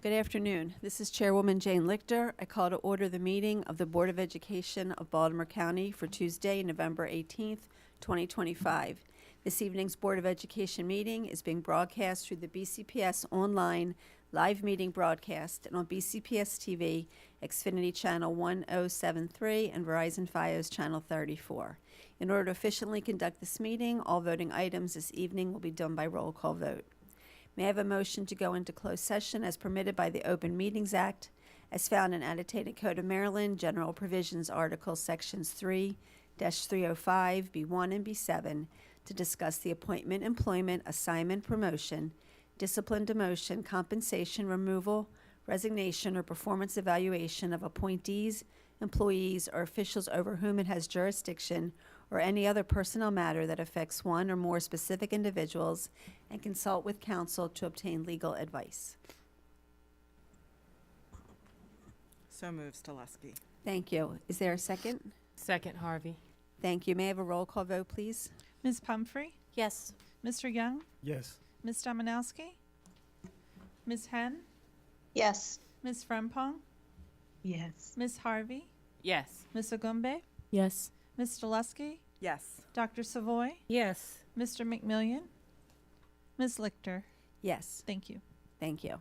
Good afternoon. This is Chairwoman Jane Lichter. I call to order the meeting of the Board of Education of Baltimore County for Tuesday, November 18th, 2025. This evening's Board of Education meeting is being broadcast through the BCPS online live meeting broadcast and on BCPS-TV, Xfinity Channel 1073, and Verizon Fios Channel 34. In order to efficiently conduct this meeting, all voting items this evening will be done by roll call vote. May I have a motion to go into closed session as permitted by the Open Meetings Act, as found in Annotated Code of Maryland, General Provisions Articles Sections 3-305, B1 and B7, to discuss the appointment, employment, assignment, promotion, discipline, demotion, compensation, removal, resignation, or performance evaluation of appointees, employees, or officials over whom it has jurisdiction, or any other personnel matter that affects one or more specific individuals, and consult with counsel to obtain legal advice. So moves Teleski. Thank you. Is there a second? Second, Harvey. Thank you. May I have a roll call vote, please? Ms. Pumphrey? Yes. Mr. Young? Yes. Ms. Dominowski? Ms. Henn? Yes. Ms. Frempong? Yes. Ms. Harvey? Yes. Ms. Ogumbe? Yes. Ms. Delusky? Yes. Dr. Savoy? Yes. Mr. McMillian? Ms. Lichter? Yes. Thank you. Thank you.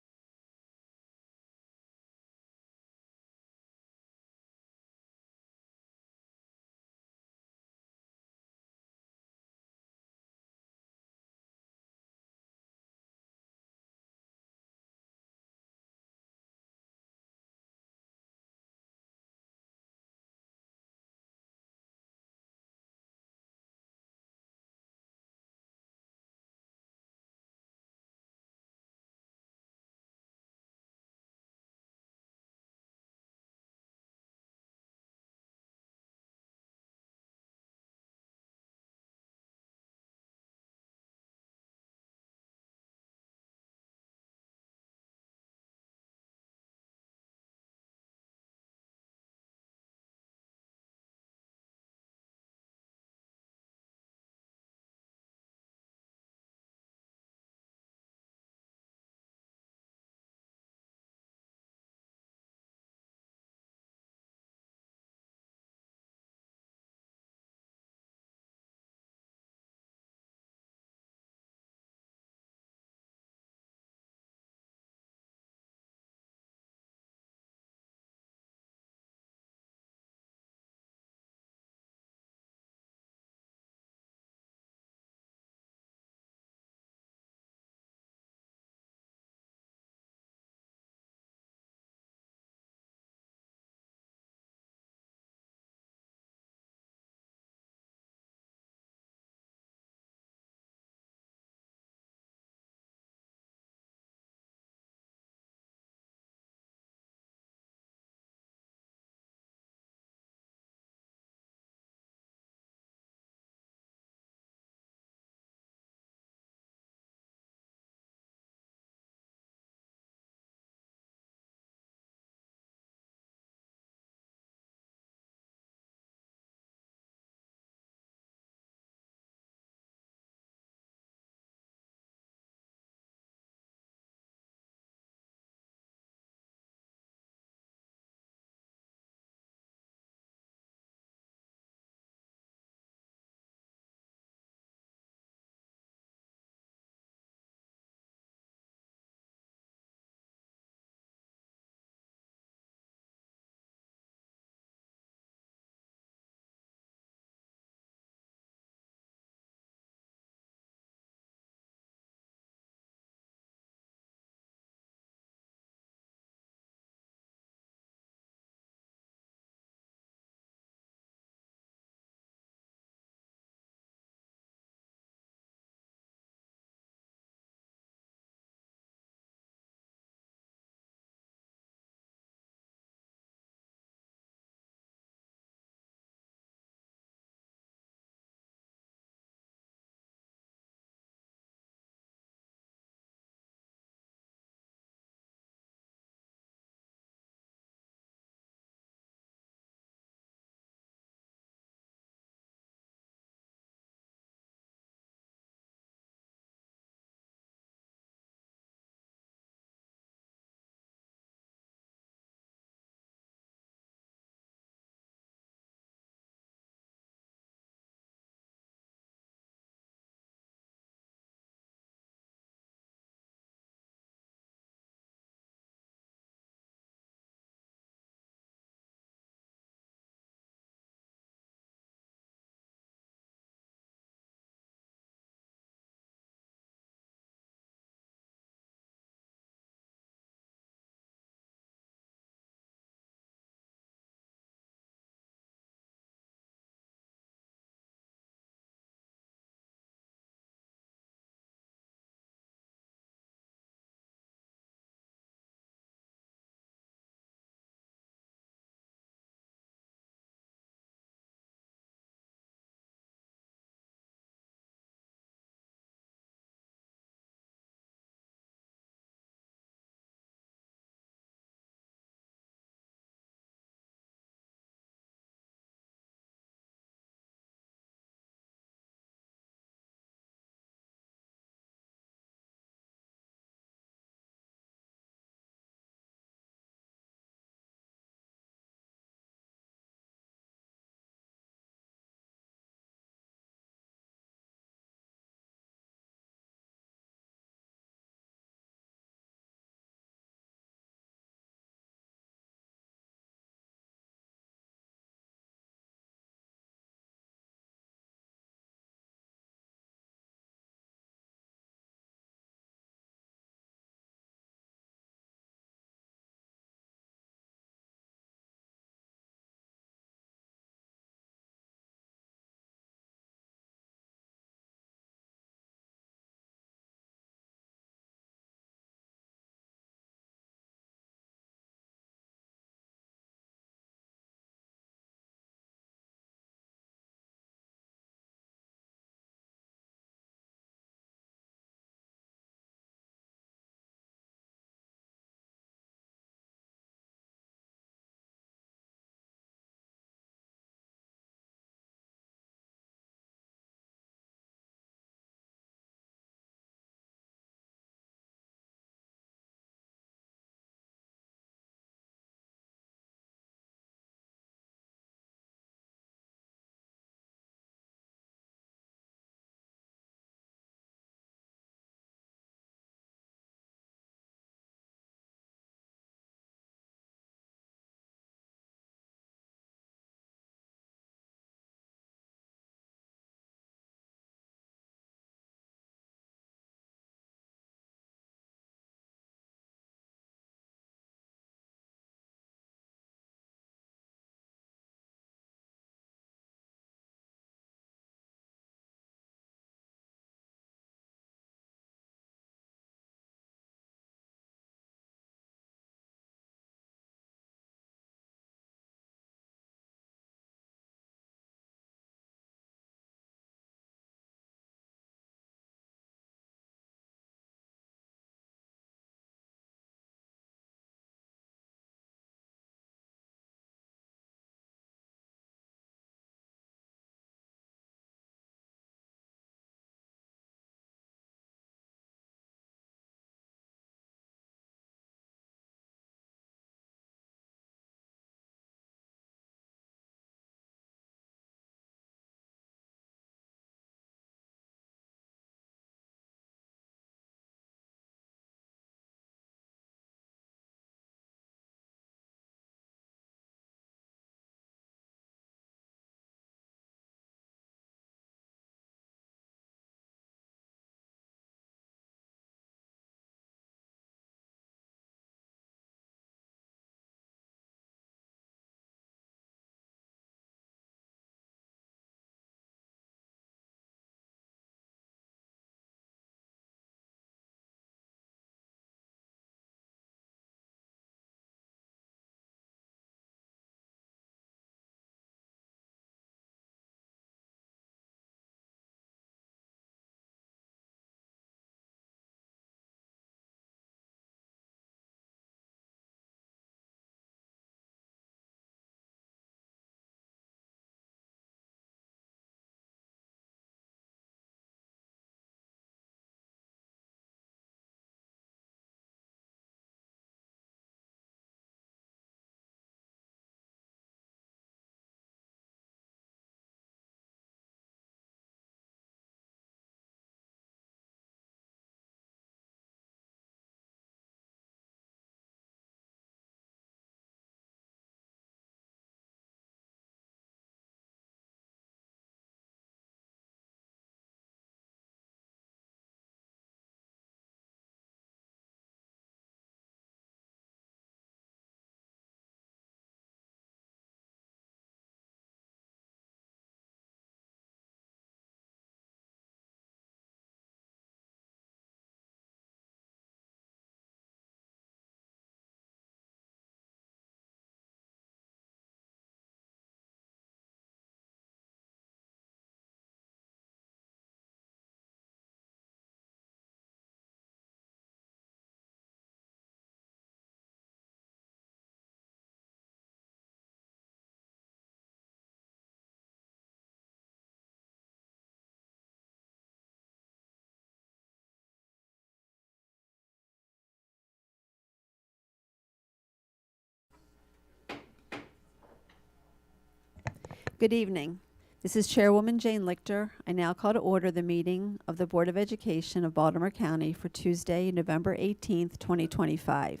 Good evening. This is Chairwoman Jane Lichter. I now call to order the meeting of the Board of Education of Baltimore County for Tuesday, November 18th, 2025.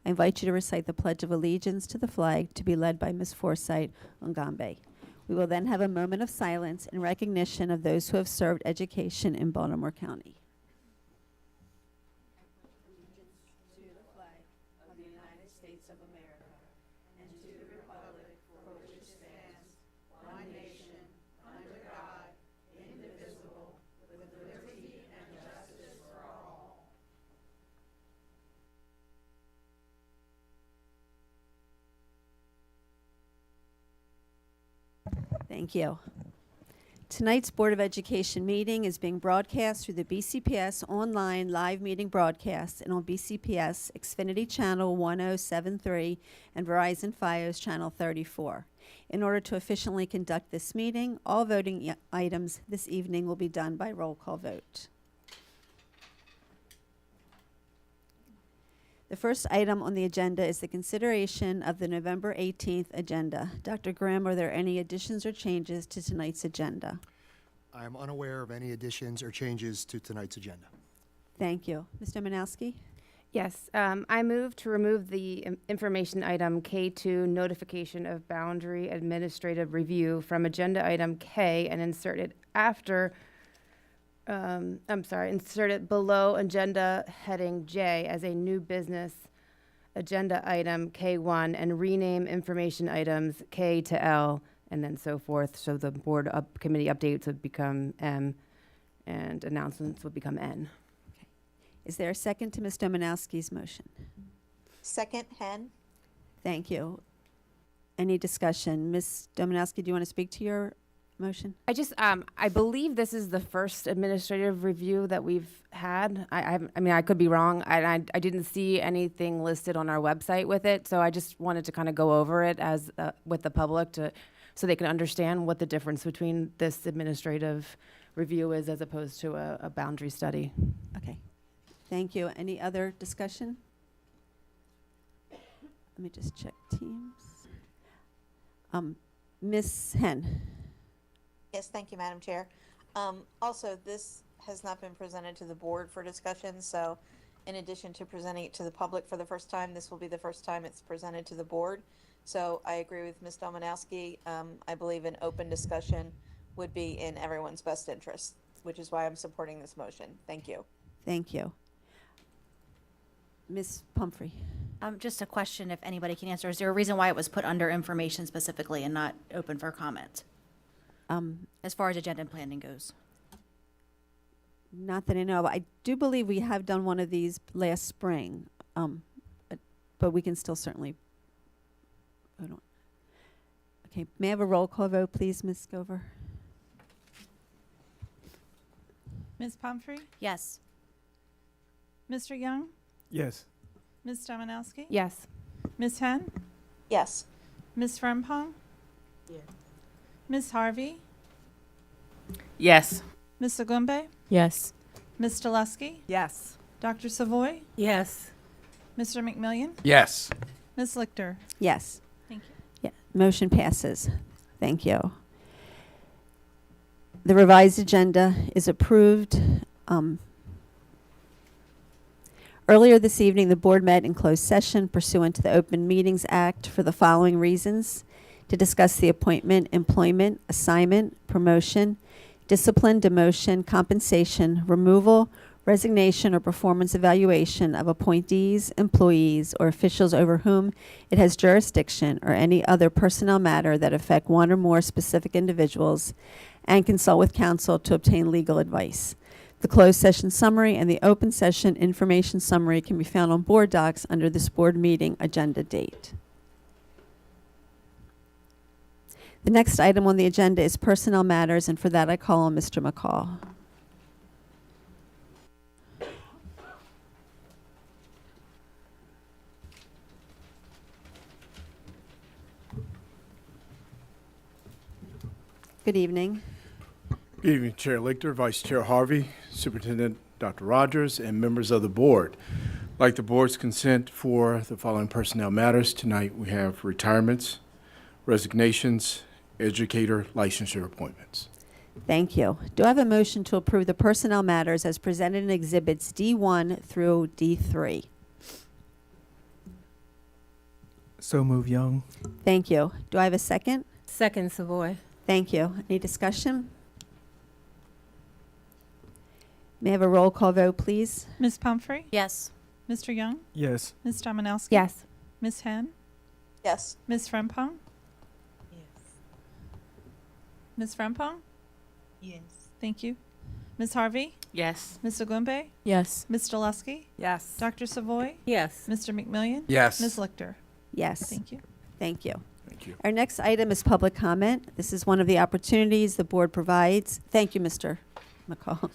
I invite you to recite the Pledge of Allegiance to the flag to be led by Ms. Forsyth Ongambe. We will then have a moment of silence in recognition of those who have served education in Baltimore County. Thank you. Tonight's Board of Education meeting is being broadcast through the BCPS online live meeting broadcast and on BCPS Xfinity Channel 1073 and Verizon Fios Channel 34. In order to efficiently conduct this meeting, all voting items this evening will be done by roll call vote. The first item on the agenda is the consideration of the November 18th agenda. Dr. Grimm, are there any additions or changes to tonight's agenda? I am unaware of any additions or changes to tonight's agenda. Thank you. Ms. Dominowski? Yes, I move to remove the information item K2, notification of boundary administrative review, from agenda item K and insert it insert it below agenda heading J as a new business agenda item K1 and rename information items K to L and then so forth. So the board committee updates would become M and announcements would become N. Is there a second to Ms. Dominowski's motion? Second, Hen. Thank you. Any discussion? Ms. Dominowski, do you want to speak to your motion? I believe this is the first administrative review that we've had. I mean, I could be wrong. I didn't see anything listed on our website with it, so I just wanted to kind of go over it as with the public so they can understand what the difference between this administrative review is as opposed to a boundary study. Okay. Thank you. Any other discussion? Let me just check teams. Ms. Hen? Yes, thank you, Madam Chair. Also, this has not been presented to the board for discussion, so in addition to presenting it to the public for the first time, this will be the first time it's presented to the board. So I agree with Ms. Dominowski. I believe an open discussion would be in everyone's best interest, which is why I'm supporting this motion. Thank you. Thank you. Ms. Pumphrey? Just a question, if anybody can answer. Is there a reason why it was put under information specifically and not open for comment, as far as agenda and planning goes? Not that I know of. I do believe we have done one of these last spring, but we can still certainly vote on. Okay, may I have a roll call vote, please, Ms. Gover? Ms. Pumphrey? Yes. Mr. Young? Yes. Ms. Dominowski? Yes. Ms. Hen? Yes. Ms. Frempong? Yes. Ms. Harvey? Yes. Ms. Ogumbe? Yes. Ms. Delusky? Yes. Dr. Savoy? Yes. Mr. McMillian? Yes. Ms. Lichter? Yes. Thank you. Yeah, motion passes. Thank you. The revised agenda is approved. Earlier this evening, the board met in closed session pursuant to the Open Meetings Act for the following reasons: to discuss the appointment, employment, assignment, promotion, discipline, demotion, compensation, removal, resignation, or performance evaluation of appointees, employees, or officials over whom it has jurisdiction, or any other personnel matter that affect one or more specific individuals, and consult with counsel to obtain legal advice. The closed session summary and the open session information summary can be found on board docs under this board meeting agenda date. The next item on the agenda is personnel matters, and for that I call on Mr. McCall. Good evening. Good evening, Chair Lichter, Vice Chair Harvey, Superintendent Dr. Rogers, and members of the board. I'd like the board's consent for the following personnel matters. Tonight we have retirements, resignations, educator licensure appointments. Thank you. Do I have a motion to approve the personnel matters as presented in Exhibits D1 through D3? So move Young. Thank you. Do I have a second? Second, Savoy. Thank you. Any discussion? May I have a roll call vote, please? Ms. Pumphrey? Yes. Mr. Young? Yes. Ms. Dominowski? Yes. Ms. Hen? Yes. Ms. Frempong? Ms. Frempong? Yes. Thank you. Ms. Harvey? Yes. Ms. Ogumbe? Yes. Ms. Delusky? Yes. Dr. Savoy? Yes. Mr. McMillian? Yes. Ms. Lichter? Yes. Thank you. Thank you. Thank you. Our next item is public comment. This is one of the opportunities the board provides. Thank you, Mr. McCall.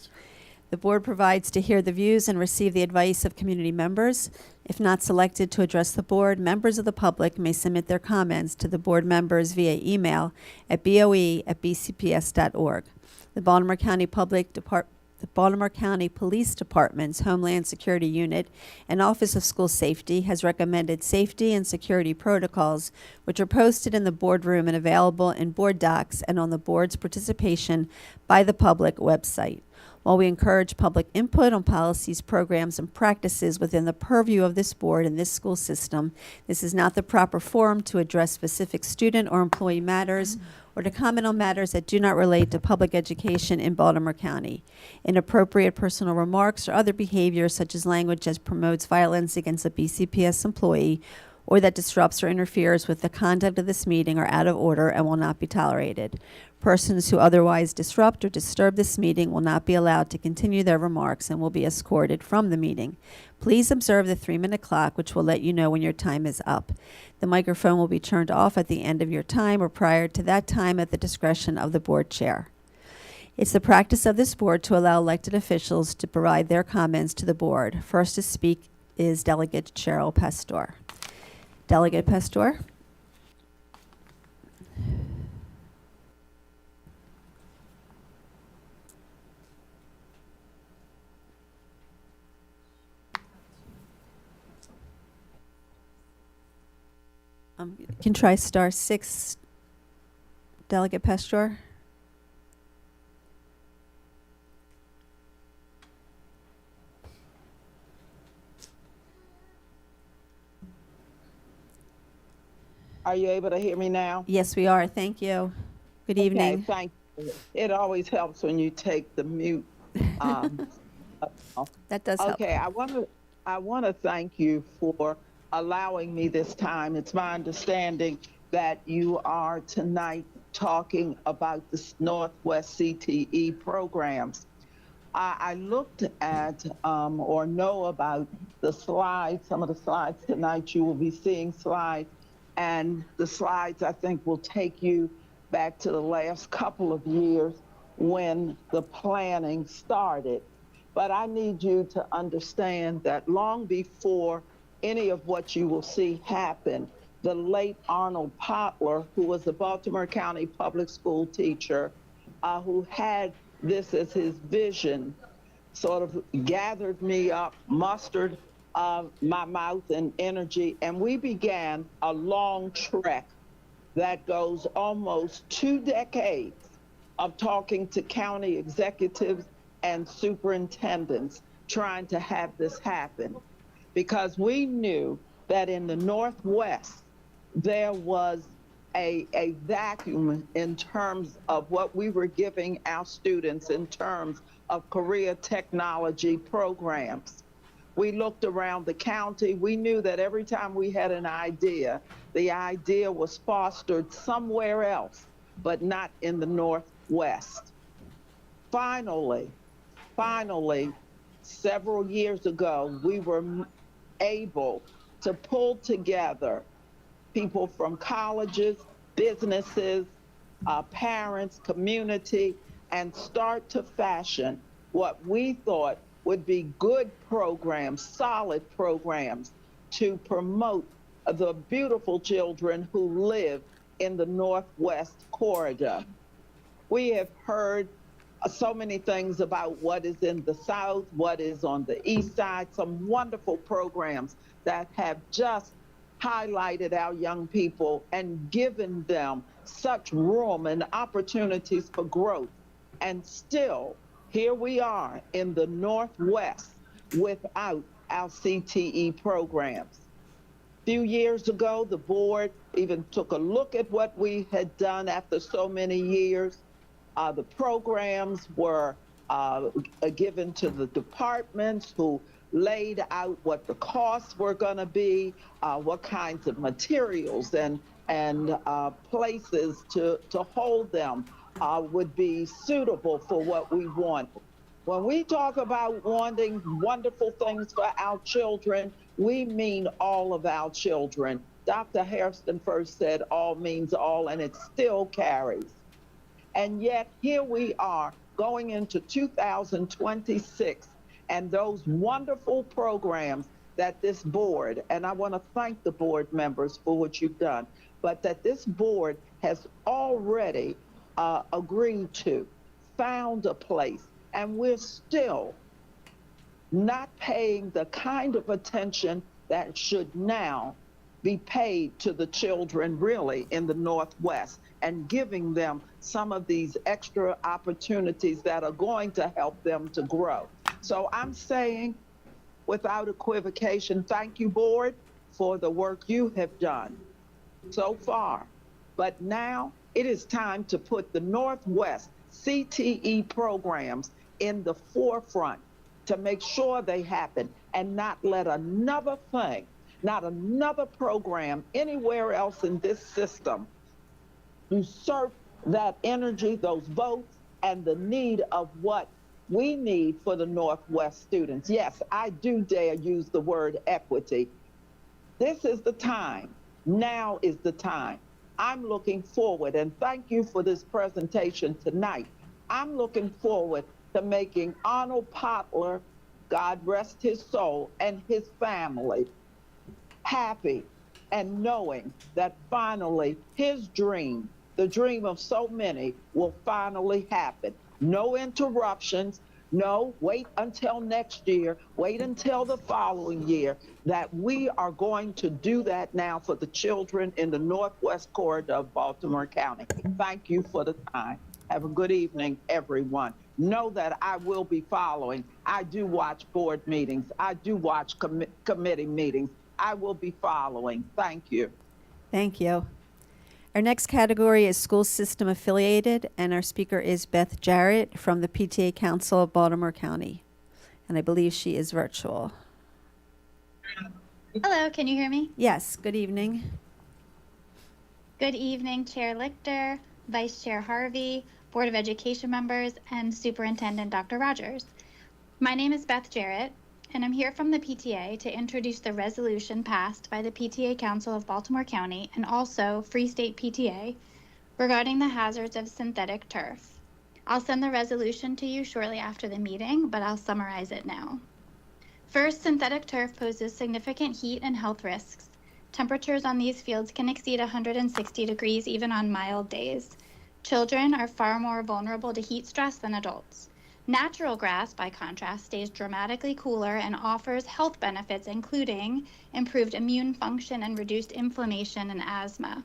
The board provides to hear the views and receive the advice of community members. If not selected to address the board, members of the public may submit their comments to the board members via email at boe@bcps.org. The Baltimore County the Baltimore County Police Department's Homeland Security Unit and Office of School Safety has recommended safety and security protocols, which are posted in the boardroom and available in board docs and on the board's participation by the public website. While we encourage public input on policies, programs, and practices within the purview of this board and this school system, this is not the proper forum to address specific student or employee matters or to comment on matters that do not relate to public education in Baltimore County. Inappropriate personal remarks or other behavior such as language that promotes violence against a BCPS employee or that disrupts or interferes with the conduct of this meeting are out of order and will not be tolerated. Persons who otherwise disrupt or disturb this meeting will not be allowed to continue their remarks and will be escorted from the meeting. Please observe the 3-minute clock, which will let you know when your time is up. The microphone will be turned off at the end of your time or prior to that time at the discretion of the board chair. It's the practice of this board to allow elected officials to provide their comments to the board. First to speak is Delegate Cheryl Pastor. Delegate Pastor? You can try *6, Delegate Pastor. Are you able to hear me now? Yes, we are. Thank you. Good Okay, evening. thank you. It always helps when you take the mute. That does help. Okay, I want to thank you for allowing me this time. It's my understanding that you are tonight talking about the Northwest CTE programs. I looked at or know about the slides, some of the slides tonight. You will be seeing slides, and the slides I think will take you back to the last couple of years when the planning started. But I need you to understand that long before any of what you will see happen, the late Arnold Potler, who was a Baltimore County public school teacher, who had this as his vision, sort of gathered me up, mustered my mouth and energy, and we began a long trek that goes almost 2 decades of talking to county executives and superintendents trying to have this happen. Because we knew that in the Northwest, there was a vacuum in terms of what we were giving our students in terms of career technology programs. We looked around the county. We knew that every time we had an idea, the idea was fostered somewhere else, but not in the Northwest. Finally, several years ago, we were able to pull together people from colleges, businesses, parents, community, and start to fashion what we thought would be good programs, solid programs to promote the beautiful children who live in the Northwest corridor. We have heard so many things about what is in the South, what is on the East Side, some wonderful programs that have just highlighted our young people and given them such room and opportunities for growth. And still, here we are in the Northwest without our CTE programs. A few years ago, the board even took a look at what we had done after so many years. The programs were given to the departments who laid out what the costs were going to be, what kinds of materials and places to hold them would be suitable for what we want. When we talk about wanting wonderful things for our children, we mean all of our children. Dr. Hairston first said all means all, and it still carries. And yet here we are going into 2026, and those wonderful programs that this board, and I want to thank the board members for what you've done, but that this board has already agreed to, found a place, and we're still not paying the kind of attention that should now be paid to the children really in the Northwest, and giving them some of these extra opportunities that are going to help them to grow. So I'm saying, without equivocation, thank you, board, for the work you have done so far. But now it is time to put the Northwest CTE programs in the forefront to make sure they happen, and not let another thing, not another program anywhere else in this system usurp that energy, those votes, and the need of what we need for the Northwest students. Yes, I do dare use the word equity. This is the time. Now is the time. I'm looking forward, and thank you for this presentation tonight. I'm looking forward to making Arnold Potler, God rest his soul, and his family happy, and knowing that finally his dream, the dream of so many, will finally happen. No interruptions, no wait until next year, wait until the following year, that we are going to do that now for the children in the Northwest corridor of Baltimore County. Thank you for the time. Have a good evening, everyone. Know that I will be following. I do watch board meetings. I do watch committee meetings. I will be following. Thank you. Thank you. Our next category is school system affiliated, and our speaker is Beth Jarrett from the PTA Council of Baltimore County. And I believe she is virtual. Hello, can you hear me? Yes, good evening. Good evening, Chair Lichter, Vice Chair Harvey, Board of Education members, and Superintendent Dr. Rogers. My name is Beth Jarrett, and I'm here from the PTA to introduce the resolution passed by the PTA Council of Baltimore County and also Free State PTA regarding the hazards of synthetic turf. I'll send the resolution to you shortly after the meeting, but I'll summarize it now. First, synthetic turf poses significant heat and health risks. Temperatures on these fields can exceed 160 degrees even on mild days. Children are far more vulnerable to heat stress than adults. Natural grass, by contrast, stays dramatically cooler and offers health benefits, including improved immune function and reduced inflammation and asthma.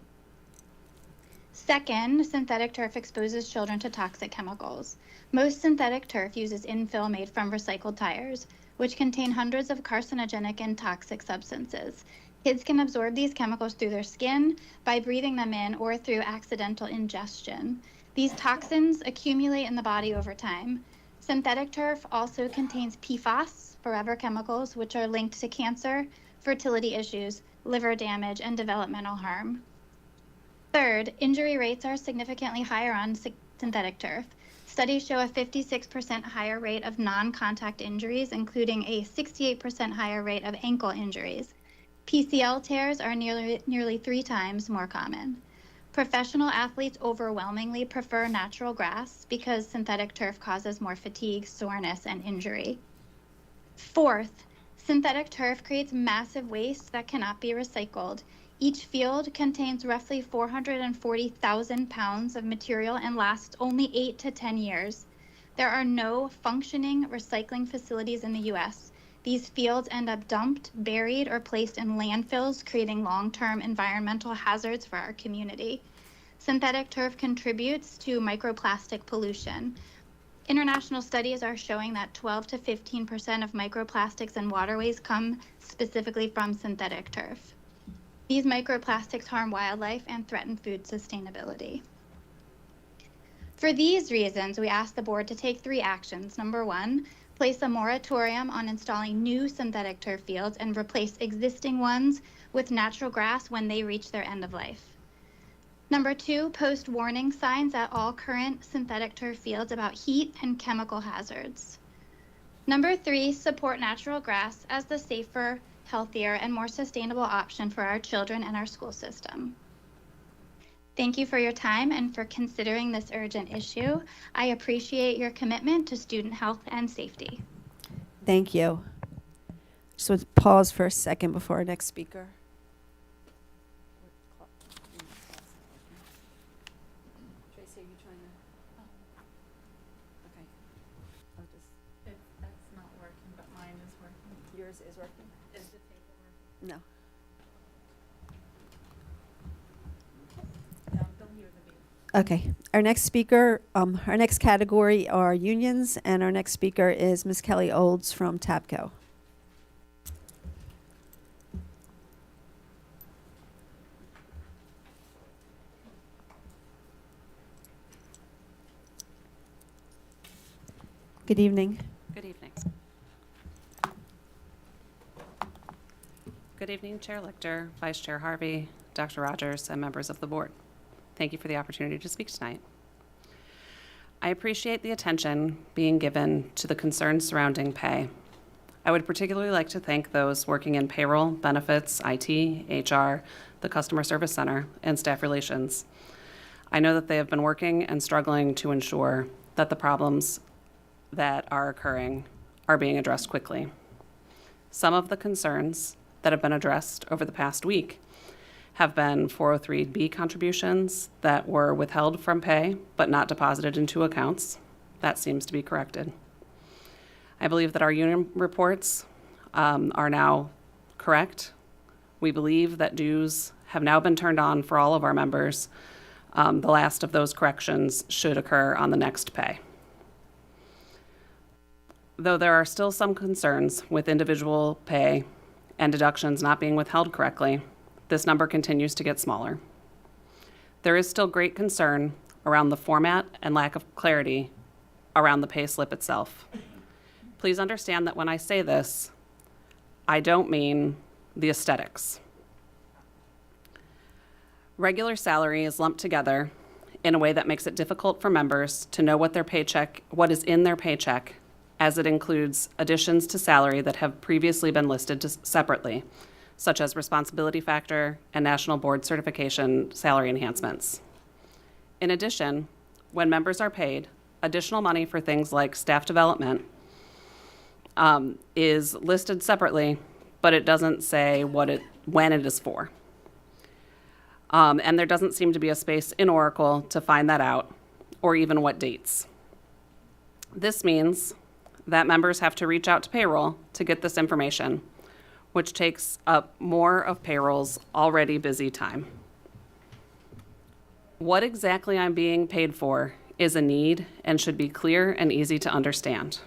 Second, synthetic turf exposes children to toxic chemicals. Most synthetic turf uses infill made from recycled tires, which contain hundreds of carcinogenic and toxic substances. Kids can absorb these chemicals through their skin, by breathing them in, or through accidental ingestion. These toxins accumulate in the body over time. Synthetic turf also contains PFAS, forever chemicals, which are linked to cancer, fertility issues, liver damage, and developmental harm. Third, injury rates are significantly higher on synthetic turf. Studies show a 56% higher rate of non-contact injuries, including a 68% higher rate of ankle injuries. PCL tears are nearly 3 times more common. Professional athletes overwhelmingly prefer natural grass because synthetic turf causes more fatigue, soreness, and injury. Fourth, synthetic turf creates massive waste that cannot be recycled. Each field contains roughly 440,000 pounds of material and lasts only 8 to 10 years. There are no functioning recycling facilities in the U.S. These fields end up dumped, buried, or placed in landfills, creating long-term environmental hazards for our community. synthetic turf contributes to microplastic pollution. International studies are showing that 12 to 15% of microplastics in waterways come specifically from synthetic turf. These microplastics harm wildlife and threaten food sustainability. For these reasons, we ask the board to take 3 actions. Number 1, place a moratorium on installing new synthetic turf fields and replace existing ones with natural grass when they reach their end of life. Number 2, post warning signs at all current synthetic turf fields about heat and chemical hazards. Number 3, support natural grass as the safer, healthier, and more sustainable option for our children and our school system. Thank you for your time and for considering this urgent issue. I appreciate your commitment to student health and safety. Thank you. Just want to pause for a second before our next speaker. Tracy, are you trying to? Okay. That's not working, but mine is working. Yours is working? Is the table working? No. Don't hear the beep. Okay. Our next speaker, our next category are unions, and our next speaker is Ms. Kelly Olds from TABCO. Good evening. Good evening. Good evening, Chair Lichter, Vice Chair Harvey, Dr. Rogers, and members of the board. Thank you for the opportunity to speak tonight. I appreciate the attention being given to the concerns surrounding pay. I would particularly like to thank those working in payroll, benefits, IT, HR, the Customer Service Center, and staff relations. I know that they have been working and struggling to ensure that the problems that are occurring are being addressed quickly. Some of the concerns that have been addressed over the past week have been 403B contributions that were withheld from pay but not deposited into accounts. That seems to be corrected. I believe that our union reports are now correct. We believe that dues have now been turned on for all of our members. The last of those corrections should occur on the next pay. Though there are still some concerns with individual pay and deductions not being withheld correctly, this number continues to get smaller. There is still great concern around the format and lack of clarity around the pay slip itself. Please understand that when I say this, I don't mean the aesthetics. Regular salary is lumped together in a way that makes it difficult for members to know what is in their paycheck, as it includes additions to salary that have previously been listed separately, such as responsibility factor and national board certification salary enhancements. In addition, when members are paid, additional money for things like staff development is listed separately, but it doesn't say when it is for. And there doesn't seem to be a space in Oracle to find that out, or even what dates. This means that members have to reach out to payroll to get this information, which takes up more of payroll's already busy time. What exactly I'm being paid for is a need and should be clear and easy to understand.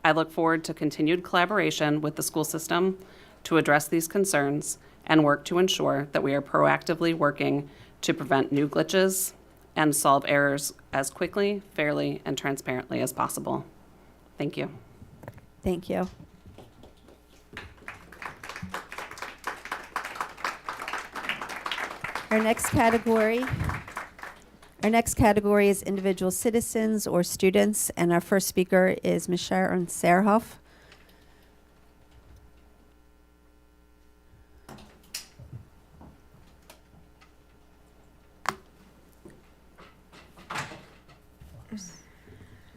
I look forward to continued collaboration with the school system to address these concerns and work to ensure that we are proactively working to prevent new glitches and solve errors as quickly, fairly, and transparently as possible. Thank you. Thank you. Our next category is individual citizens or students, and our first speaker is Ms. Sharon Serhoff.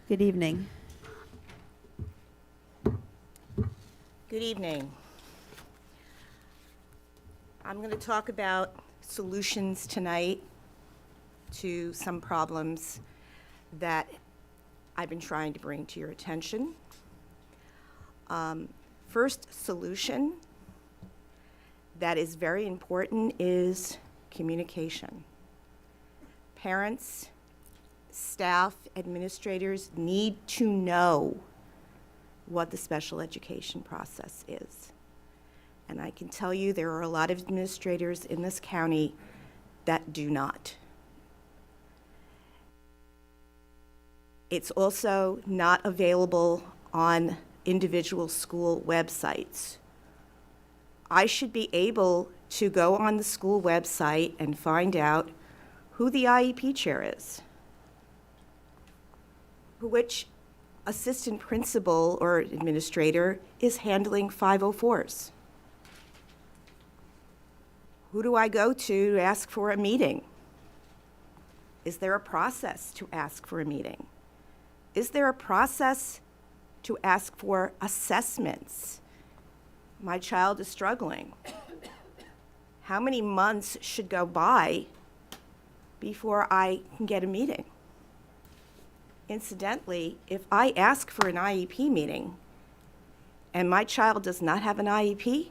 Good evening. Good evening. I'm going to talk about solutions tonight to some problems that I've been trying to bring to your attention. First solution that is very important is communication. Parents, staff, administrators need to know what the special education process is. And I can tell you there are a lot of administrators in this county that do not. It's also not available on individual school websites. I should be able to go on the school website and find out who the IEP chair is, which assistant principal or administrator is handling 504s. Who do I go to ask for a meeting? Is there a process to ask for a meeting? Is there a process to ask for assessments? My child is struggling. How many months should go by before I can get a meeting? Incidentally, if I ask for an IEP meeting and my child does not have an IEP,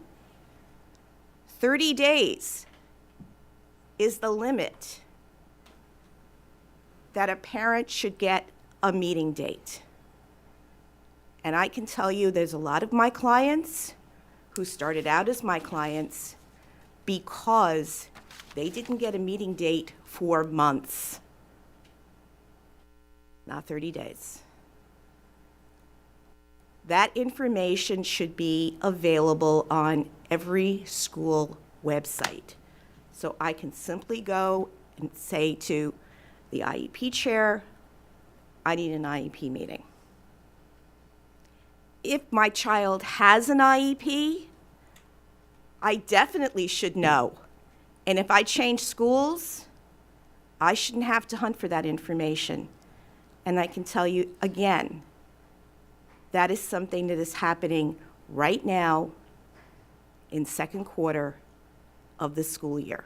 30 days is the limit that a parent should get a meeting date. And I can tell you there's a lot of my clients who started out as my clients because they didn't get a meeting date for months, not 30 days. That information should be available on every school website. So I can simply go and say to the IEP chair, I need an IEP meeting. If my child has an IEP, I definitely should know. And if I change schools, I shouldn't have to hunt for that information. And I can tell you again, that is something that is happening right now in second quarter of the school year,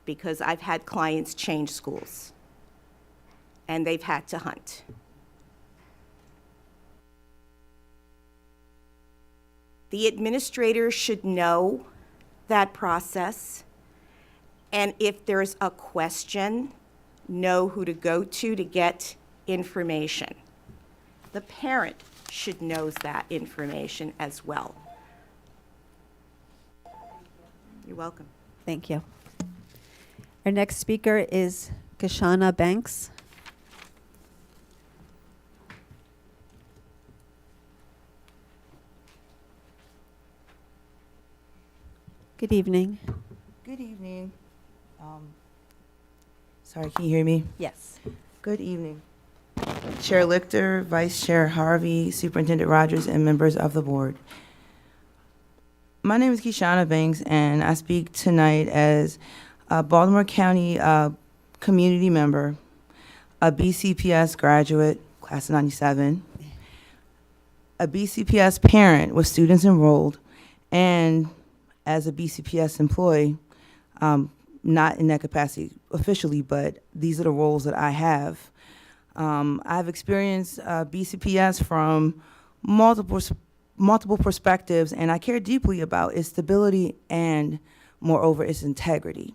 because I've had clients change schools and they've had to hunt. The administrator should know that process, and if there's a question, know who to go to get information. The parent should know that information as well. You're welcome. Thank you. Our next speaker is Kashana Banks. Good evening. Good evening. Sorry, can you hear me? Yes. Good evening. Chair Lichter, Vice Chair Harvey, Superintendent Rogers, and members of the board. My name is Kishana Banks, and I speak tonight as a Baltimore County community member, a BCPS graduate, class of 97, a BCPS parent with students enrolled, and as a BCPS employee, not in that capacity officially, but these are the roles that I have. I've experienced BCPS from multiple perspectives, and I care deeply about its stability and, moreover, its integrity.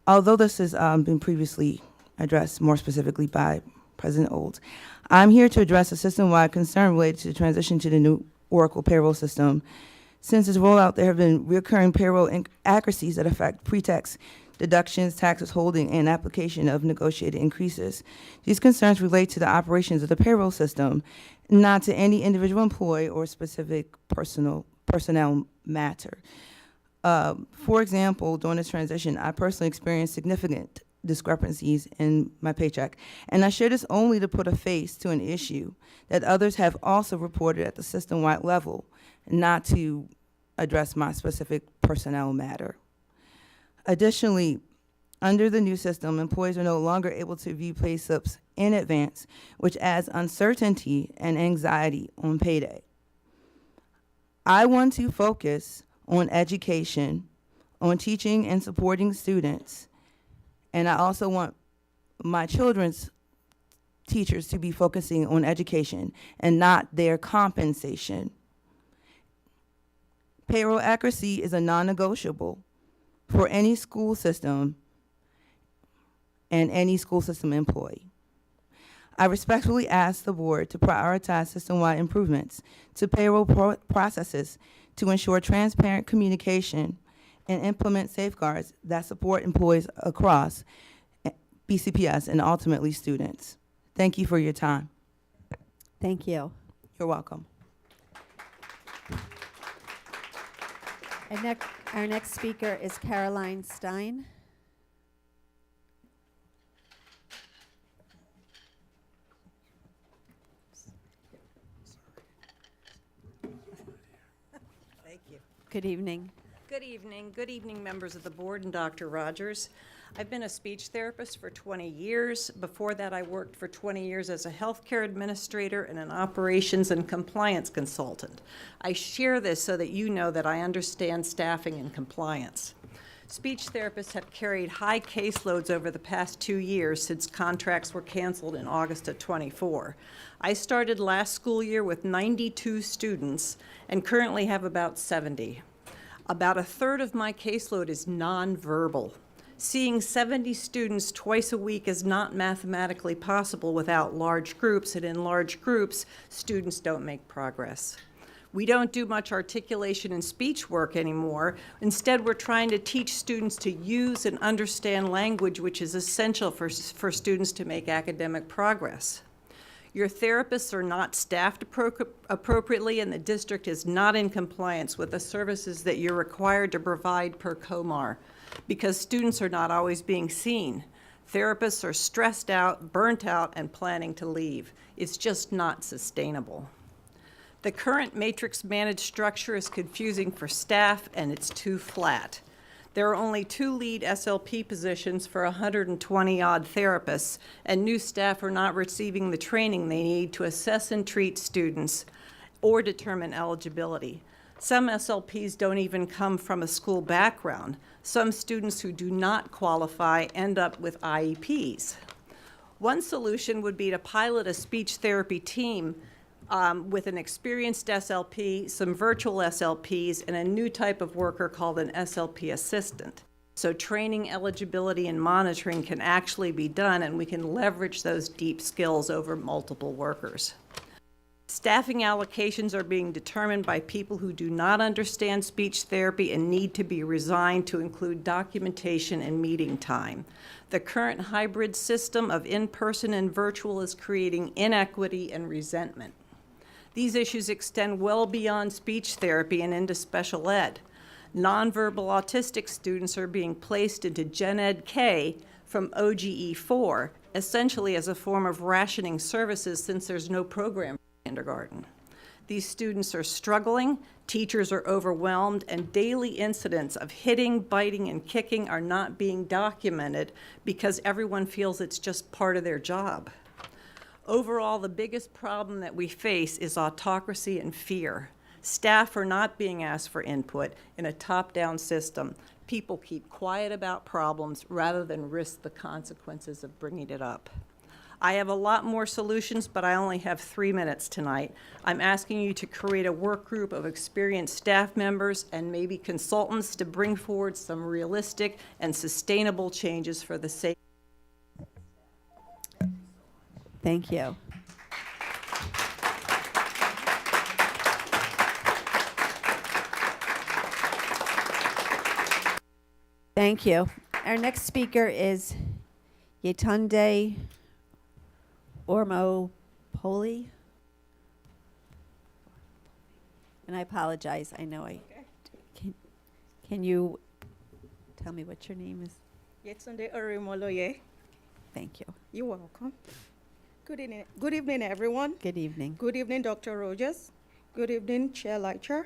Although this has been previously addressed more specifically by President Olds, I'm here to address a system-wide concern related to the transition to the new Oracle payroll system. Since its rollout, there have been recurring payroll inaccuracies that affect pre-tax deductions, tax withholding, and application of negotiated increases. These concerns relate to the operations of the payroll system, not to any individual employee or specific personnel matter. For example, during this transition, I personally experienced significant discrepancies in my paycheck, and I share this only to put a face to an issue that others have also reported at the system-wide level, not to address my specific personnel matter. Additionally, under the new system, employees are no longer able to view pay slips in advance, which adds uncertainty and anxiety on payday. I want to focus on education, on teaching and supporting students, and I also want my children's teachers to be focusing on education and not their compensation. Payroll accuracy is a non-negotiable for any school system and any school system employee. I respectfully ask the board to prioritize system-wide improvements to payroll processes to ensure transparent communication and implement safeguards that support employees across BCPS and ultimately students. Thank you for your time. Thank you. You're welcome. Our next speaker is Caroline Stein. Thank you. Good evening. Good evening. Good evening, members of the board and Dr. Rogers. I've been a speech therapist for 20 years. Before that, I worked for 20 years as a healthcare administrator and an operations and compliance consultant. I share this so that you know that I understand staffing and compliance. Speech therapists have carried high caseloads over the past 2 years since contracts were canceled in August of '24. I started last school year with 92 students and currently have about 70. About a third of my caseload is nonverbal. Seeing 70 students twice a week is not mathematically possible without large groups, and in large groups, students don't make progress. We don't do much articulation and speech work anymore. Instead, we're trying to teach students to use and understand language, which is essential for students to make academic progress. Your therapists are not staffed appropriately, and the district is not in compliance with the services that you're required to provide per COMAR, because students are not always being seen. Therapists are stressed out, burnt out, and planning to leave. It's just not sustainable. The current matrix-managed structure is confusing for staff, and it's too flat. There are only 2 lead SLP positions for 120-odd therapists, and new staff are not receiving the training they need to assess and treat students or determine eligibility. Some SLPs don't even come from a school background. Some students who do not qualify end up with IEPs. One solution would be to pilot a speech therapy team with an experienced SLP, some virtual SLPs, and a new type of worker called an SLP assistant. So training, eligibility, and monitoring can actually be done, and we can leverage those deep skills over multiple workers. Staffing allocations are being determined by people who do not understand speech therapy and need to be resigned to include documentation and meeting time. The current hybrid system of in-person and virtual is creating inequity and resentment. These issues extend well beyond speech therapy and into special ed. Nonverbal autistic students are being placed into Gen Ed K from OGE 4, essentially as a form of rationing services since there's no program for kindergarten. These students are struggling, teachers are overwhelmed, and daily incidents of hitting, biting, and kicking are not being documented because everyone feels it's just part of their job. Overall, the biggest problem that we face is autocracy and fear. Staff are not being asked for input in a top-down system. People keep quiet about problems rather than risk the consequences of bringing it up. I have a lot more solutions, but I only have 3 minutes tonight. I'm asking you to create a work group of experienced staff members and maybe consultants to bring forward some realistic and sustainable changes for the sake. Thank you. Thank you. Our next speaker is Yetunde Ormopoli. And I apologize. I know can you tell me what your name is? Yetunde Ormoloye. Thank you. You're welcome. Good evening, everyone. Good evening. Good evening, Dr. Rogers. Good evening, Chair Lightcher,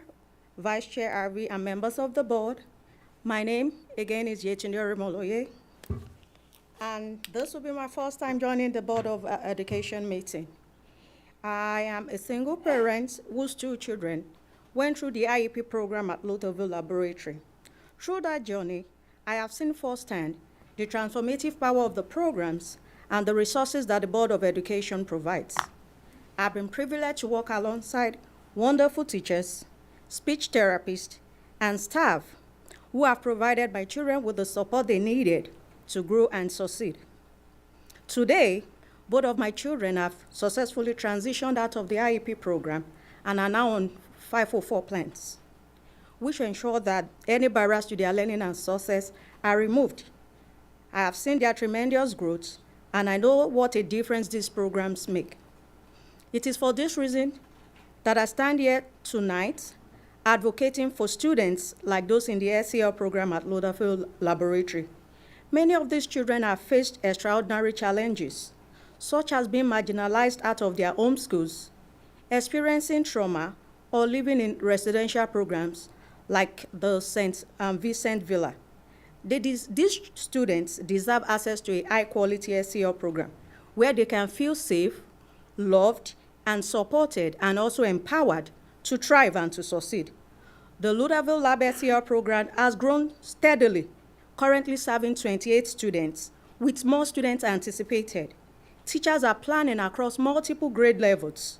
Vice Chair Arvey, and members of the board. My name, again, is Yetunde Ormoloye. And this will be my first time joining the Board of Education meeting. I am a single parent whose 2 children went through the IEP program at Lutherville Laboratory. Through that journey, I have seen firsthand the transformative power of the programs and the resources that the Board of Education provides. I've been privileged to work alongside wonderful teachers, speech therapists, and staff who have provided my children with the support they needed to grow and succeed. Today, both of my children have successfully transitioned out of the IEP program and are now on 504 plans, which ensure that any barriers to their learning and success are removed. I have seen their tremendous growth, and I know what a difference these programs make. It is for this reason that I stand here tonight advocating for students like those in the SEL program at Lauderfield Laboratory. Many of these children have faced extraordinary challenges, such as being marginalized out of their home schools, experiencing trauma, or living in residential programs like the St. Vincent Villa. These students deserve access to a high-quality SEL program where they can feel safe, loved, and supported, and also empowered to thrive and to succeed. The Lauderville Lab SEL program has grown steadily, currently serving 28 students, with more students anticipated. Teachers are planning across multiple grade levels,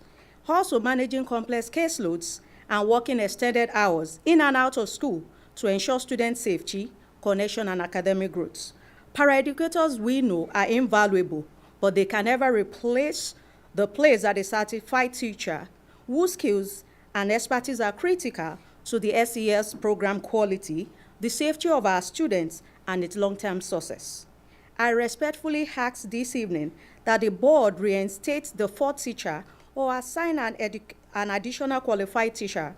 also managing complex caseloads and working extended hours in and out of school to ensure student safety, connection, and academic growth. Paraeducators, we know, are invaluable, but they can never replace the place that a certified teacher whose skills and expertise are critical to the SES program quality, the safety of our students, and its long-term success. I respectfully ask this evening that the board reinstates the fourth teacher or assign an additional qualified teacher,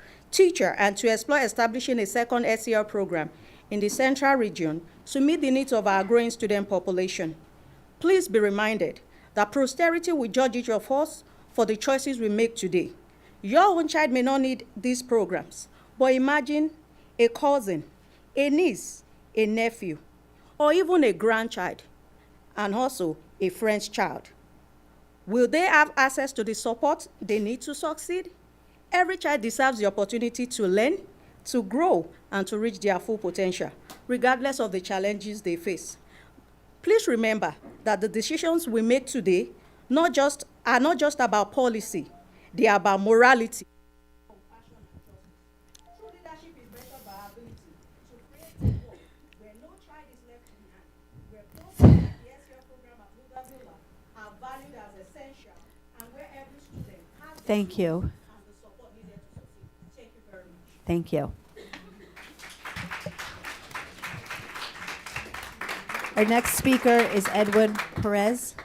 and to explore establishing a second SEL program in the central region to meet the needs of our growing student population. Please be reminded that posterity will judge each of us for the choices we make today. Your own child may not need these programs, but imagine a cousin, a niece, a nephew, or even a grandchild, and also a friend's child. Will they have access to the support they need to succeed? Every child deserves the opportunity to learn, to grow, and to reach their full potential, regardless of the challenges they face. Please remember that the decisions we make today are not just about policy, they are about morality. True leadership is measured by ability to create a world where no child is left behind, where programs like the SEL program at Lauderville are valued as essential, and where every student has the Thank you. and the support needed to succeed. Thank you very much. Thank you. Our next speaker is Edwin Perez.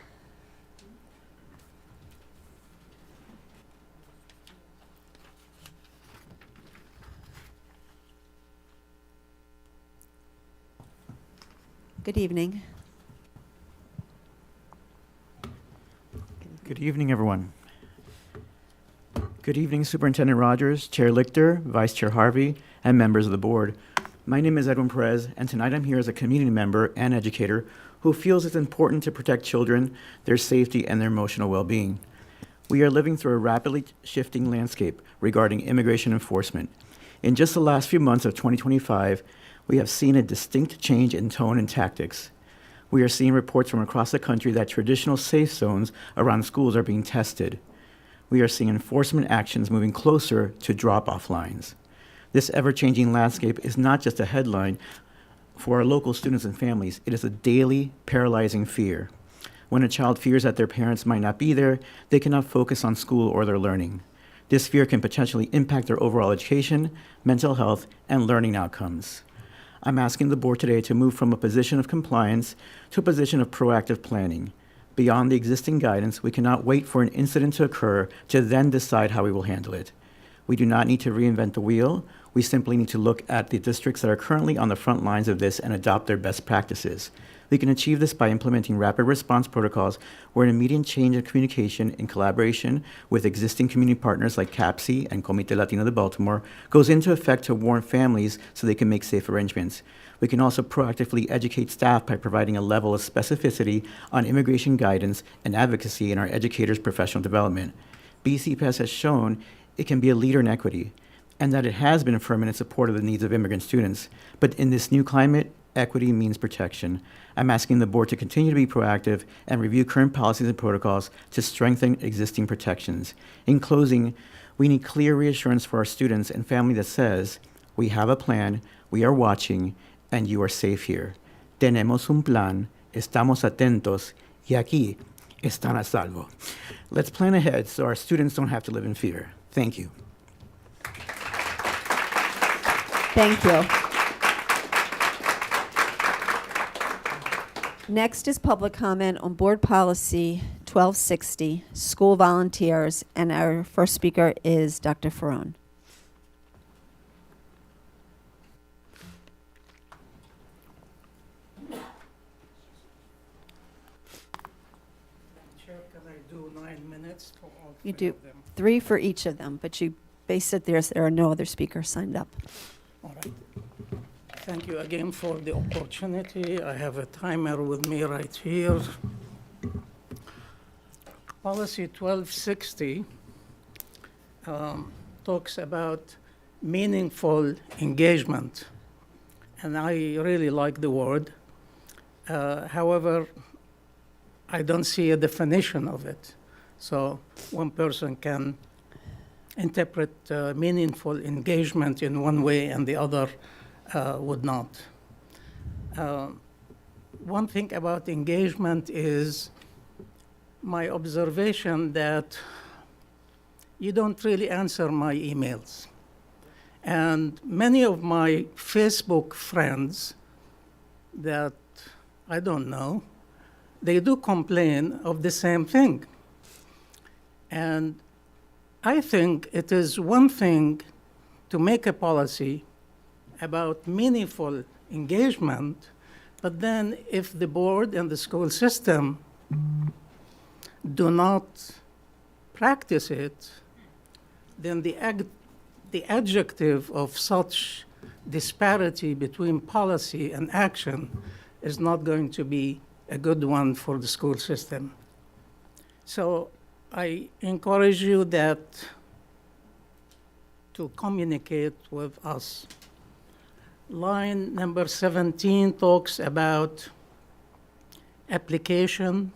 Good evening. Good evening, everyone. Good evening, Superintendent Rogers, Chair Lichter, Vice Chair Harvey, and members of the board. My name is Edwin Perez, and tonight I'm here as a community member and educator who feels it's important to protect children, their safety, and their emotional well-being. We are living through a rapidly shifting landscape regarding immigration enforcement. In just the last few months of 2025, we have seen a distinct change in tone and tactics. We are seeing reports from across the country that traditional safe zones around schools are being tested. We are seeing enforcement actions moving closer to drop-off lines. This ever-changing landscape is not just a headline for our local students and families. It is a daily, paralyzing fear. When a child fears that their parents might not be there, they cannot focus on school or their learning. This fear can potentially impact their overall education, mental health, and learning outcomes. I'm asking the board today to move from a position of compliance to a position of proactive planning. Beyond the existing guidance, we cannot wait for an incident to occur to then decide how we will handle it. We do not need to reinvent the wheel. We simply need to look at the districts that are currently on the front lines of this and adopt their best practices. We can achieve this by implementing rapid response protocols where an immediate change in communication in collaboration with existing community partners like CAPSI and Comité Latino de Baltimore goes into effect to warn families so they can make safe arrangements. We can also proactively educate staff by providing a level of specificity on immigration guidance and advocacy in our educators' professional development. BCPS has shown it can be a leader in equity, and that it has been firm in its support of the needs of immigrant students. But in this new climate, equity means protection. I'm asking the board to continue to be proactive and review current policies and protocols to strengthen existing protections. In closing, we need clear reassurance for our students and family that says, we have a plan, we are watching, and you are safe here. Tenemos un plan, estamos atentos, y aquí están a salvo. Let's plan ahead so our students don't have to live in fear. Thank you. Thank you. Next is public comment on Board Policy 1260, School Volunteers, and our first speaker is Dr. Ferrone. Chair, can I do 9 minutes for all You three do of them? 3 for each of them, but you base it there are no other speakers signed up. All right. Thank you again for the opportunity. I have a timer with me right here. Policy 1260 talks about meaningful engagement, and I really like the word. However, I don't see a definition of it. So one person can interpret meaningful engagement in one way and the other would not. One thing about engagement is my observation that you don't really answer my emails. And many of my Facebook friends that I don't know, they do complain of the same thing. And I think it is one thing to make a policy about meaningful engagement, but then if the board and the school system do not practice it, then the adjective of such disparity between policy and action is not going to be a good one for the school system. So I encourage you that to communicate with us. Line number 17 talks about application.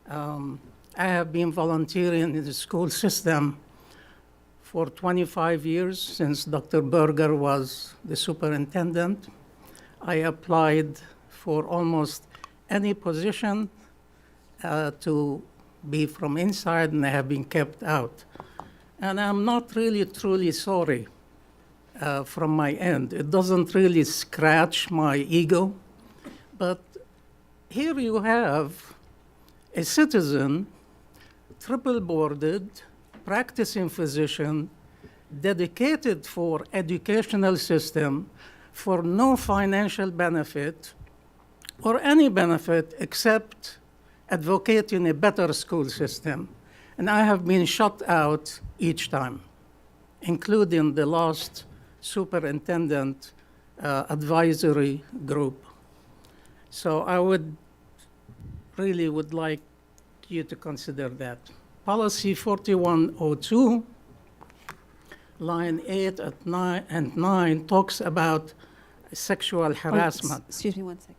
I have been volunteering in the school system for 25 years since Dr. Berger was the superintendent. I applied for almost any position to be from inside, and I have been kept out. And I'm not really truly sorry from my end. It doesn't really scratch my ego. But here you have a citizen, triple boarded, practicing physician, dedicated for educational system for no financial benefit or any benefit except advocating a better school system. And I have been shut out each time, including the last superintendent advisory group. So I would like you to consider that. Policy 4102, line 8 and 9 talks about sexual harassment. Excuse me 1 second.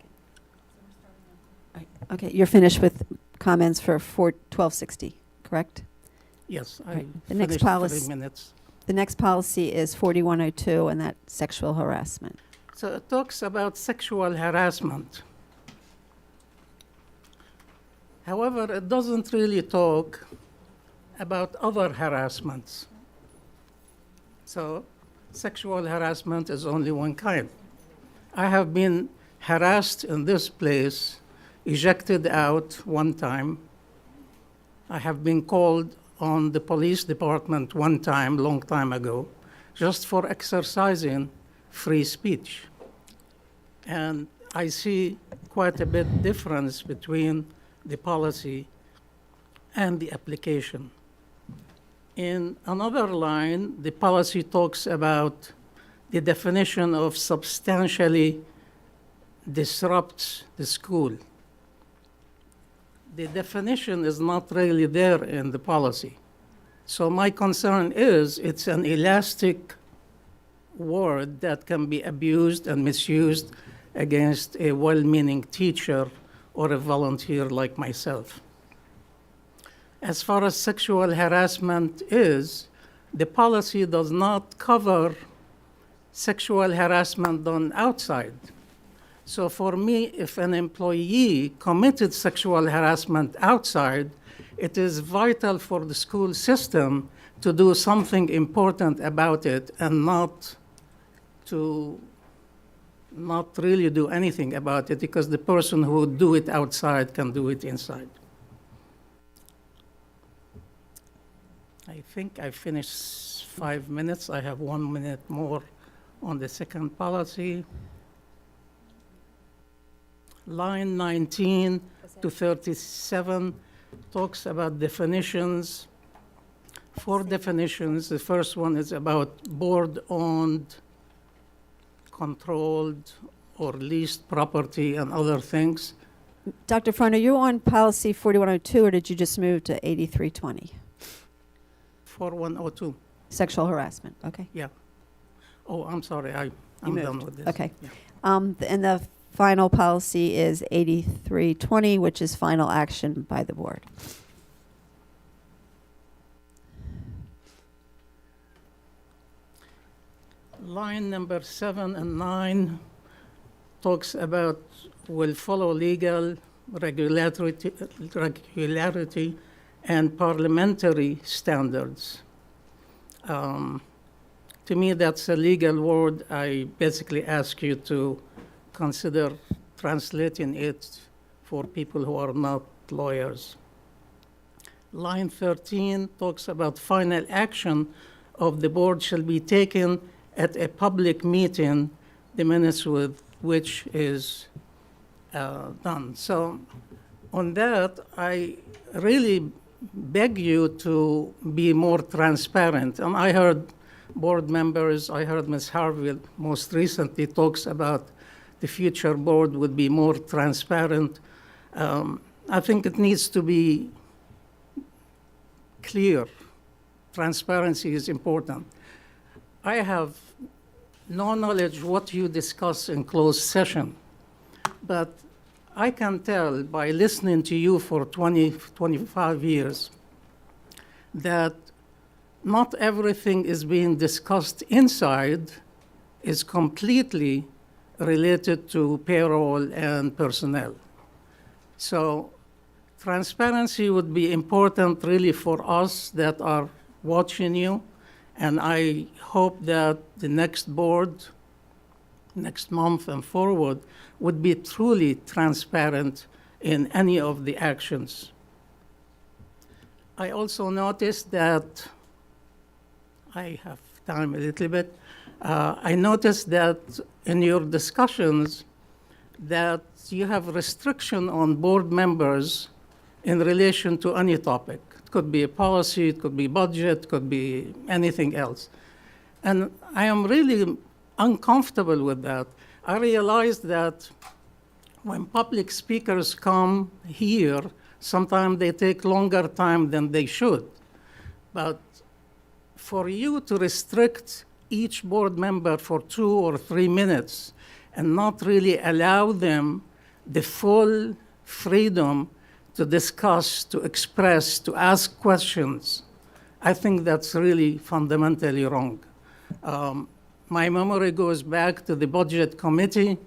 Okay, you're finished with comments for 1260, correct? Yes, I The next finished policy. 3 minutes. The next policy is 4102, and that's sexual harassment. So it talks about sexual harassment. However, it doesn't really talk about other harassments. So sexual harassment is only one kind. I have been harassed in this place, ejected out one time. I have been called on the police department one time, long time ago, just for exercising free speech. And I see quite a bit difference between the policy and the application. In another line, the policy talks about the definition of substantially disrupts the school. The definition is not really there in the policy. So my concern is it's an elastic word that can be abused and misused against a well-meaning teacher or a volunteer like myself. As far as sexual harassment is, the policy does not cover sexual harassment done outside. So for me, if an employee committed sexual harassment outside, it is vital for the school system to do something important about it and not really do anything about it, because the person who would do it outside can do it inside. I think I finished 5 minutes. I have 1 minute more on the second policy. Line 19 to 37 talks about definitions. 4 definitions. The first one is about board-owned, controlled, or leased property and other things. Dr. Freund, are you on policy 4102, or did you just move to 8320? 4102. Sexual harassment, okay. Yeah. Oh, I'm sorry. I'm moved. done with this. Okay. Yeah. And the final policy is 8320, which is final action by the board. Line number 7 and 9 talks about will follow legal regularity and parliamentary standards. To me, that's a legal word. I basically ask you to consider translating it for people who are not lawyers. Line 13 talks about final action of the board shall be taken at a public meeting, the minutes with which is done. So on that, I really beg you to be more transparent. And I heard board members, I heard Ms. Harvey most recently talks about the future board would be more transparent. I think it needs to be clear. Transparency is important. I have no knowledge what you discuss in closed session, but I can tell by listening to you for 25 years that not everything is being discussed inside is completely related to payroll and personnel. So transparency would be important really for us that are watching you. And I hope that the next board, next month and forward, would be truly transparent in any of the actions. I also noticed that, I have time a little bit, I noticed that in your discussions that you have restriction on board members in relation to any topic. It could be a policy, it could be budget, could be anything else. And I am really uncomfortable with that. I realize that when public speakers come here, sometimes they take longer time than they should. But for you to restrict each board member for 2 or 3 minutes and not really allow them the full freedom to discuss, to express, to ask questions, I think that's really fundamentally wrong. My memory goes back to the budget committee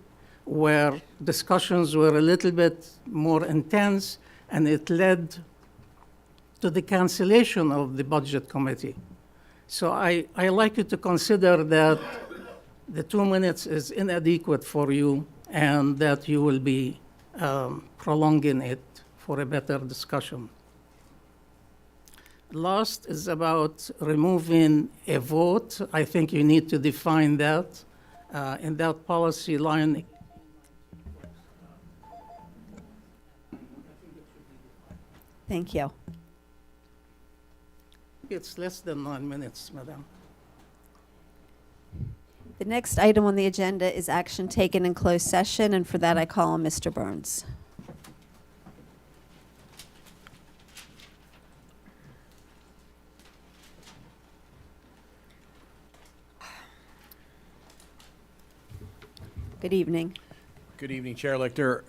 where discussions were a little bit more intense, and it led to the cancellation of the budget committee. So I like you to consider that the 2 minutes is inadequate for you and that you will be prolonging it for a better discussion. Last is about removing a vote. I think you need to define that in that policy line. Thank you. It's less than 9 minutes, Madam. The next item on the agenda is action taken in closed session, and for that I call on Mr. Burns. Good evening. Good evening, Chair Lichter,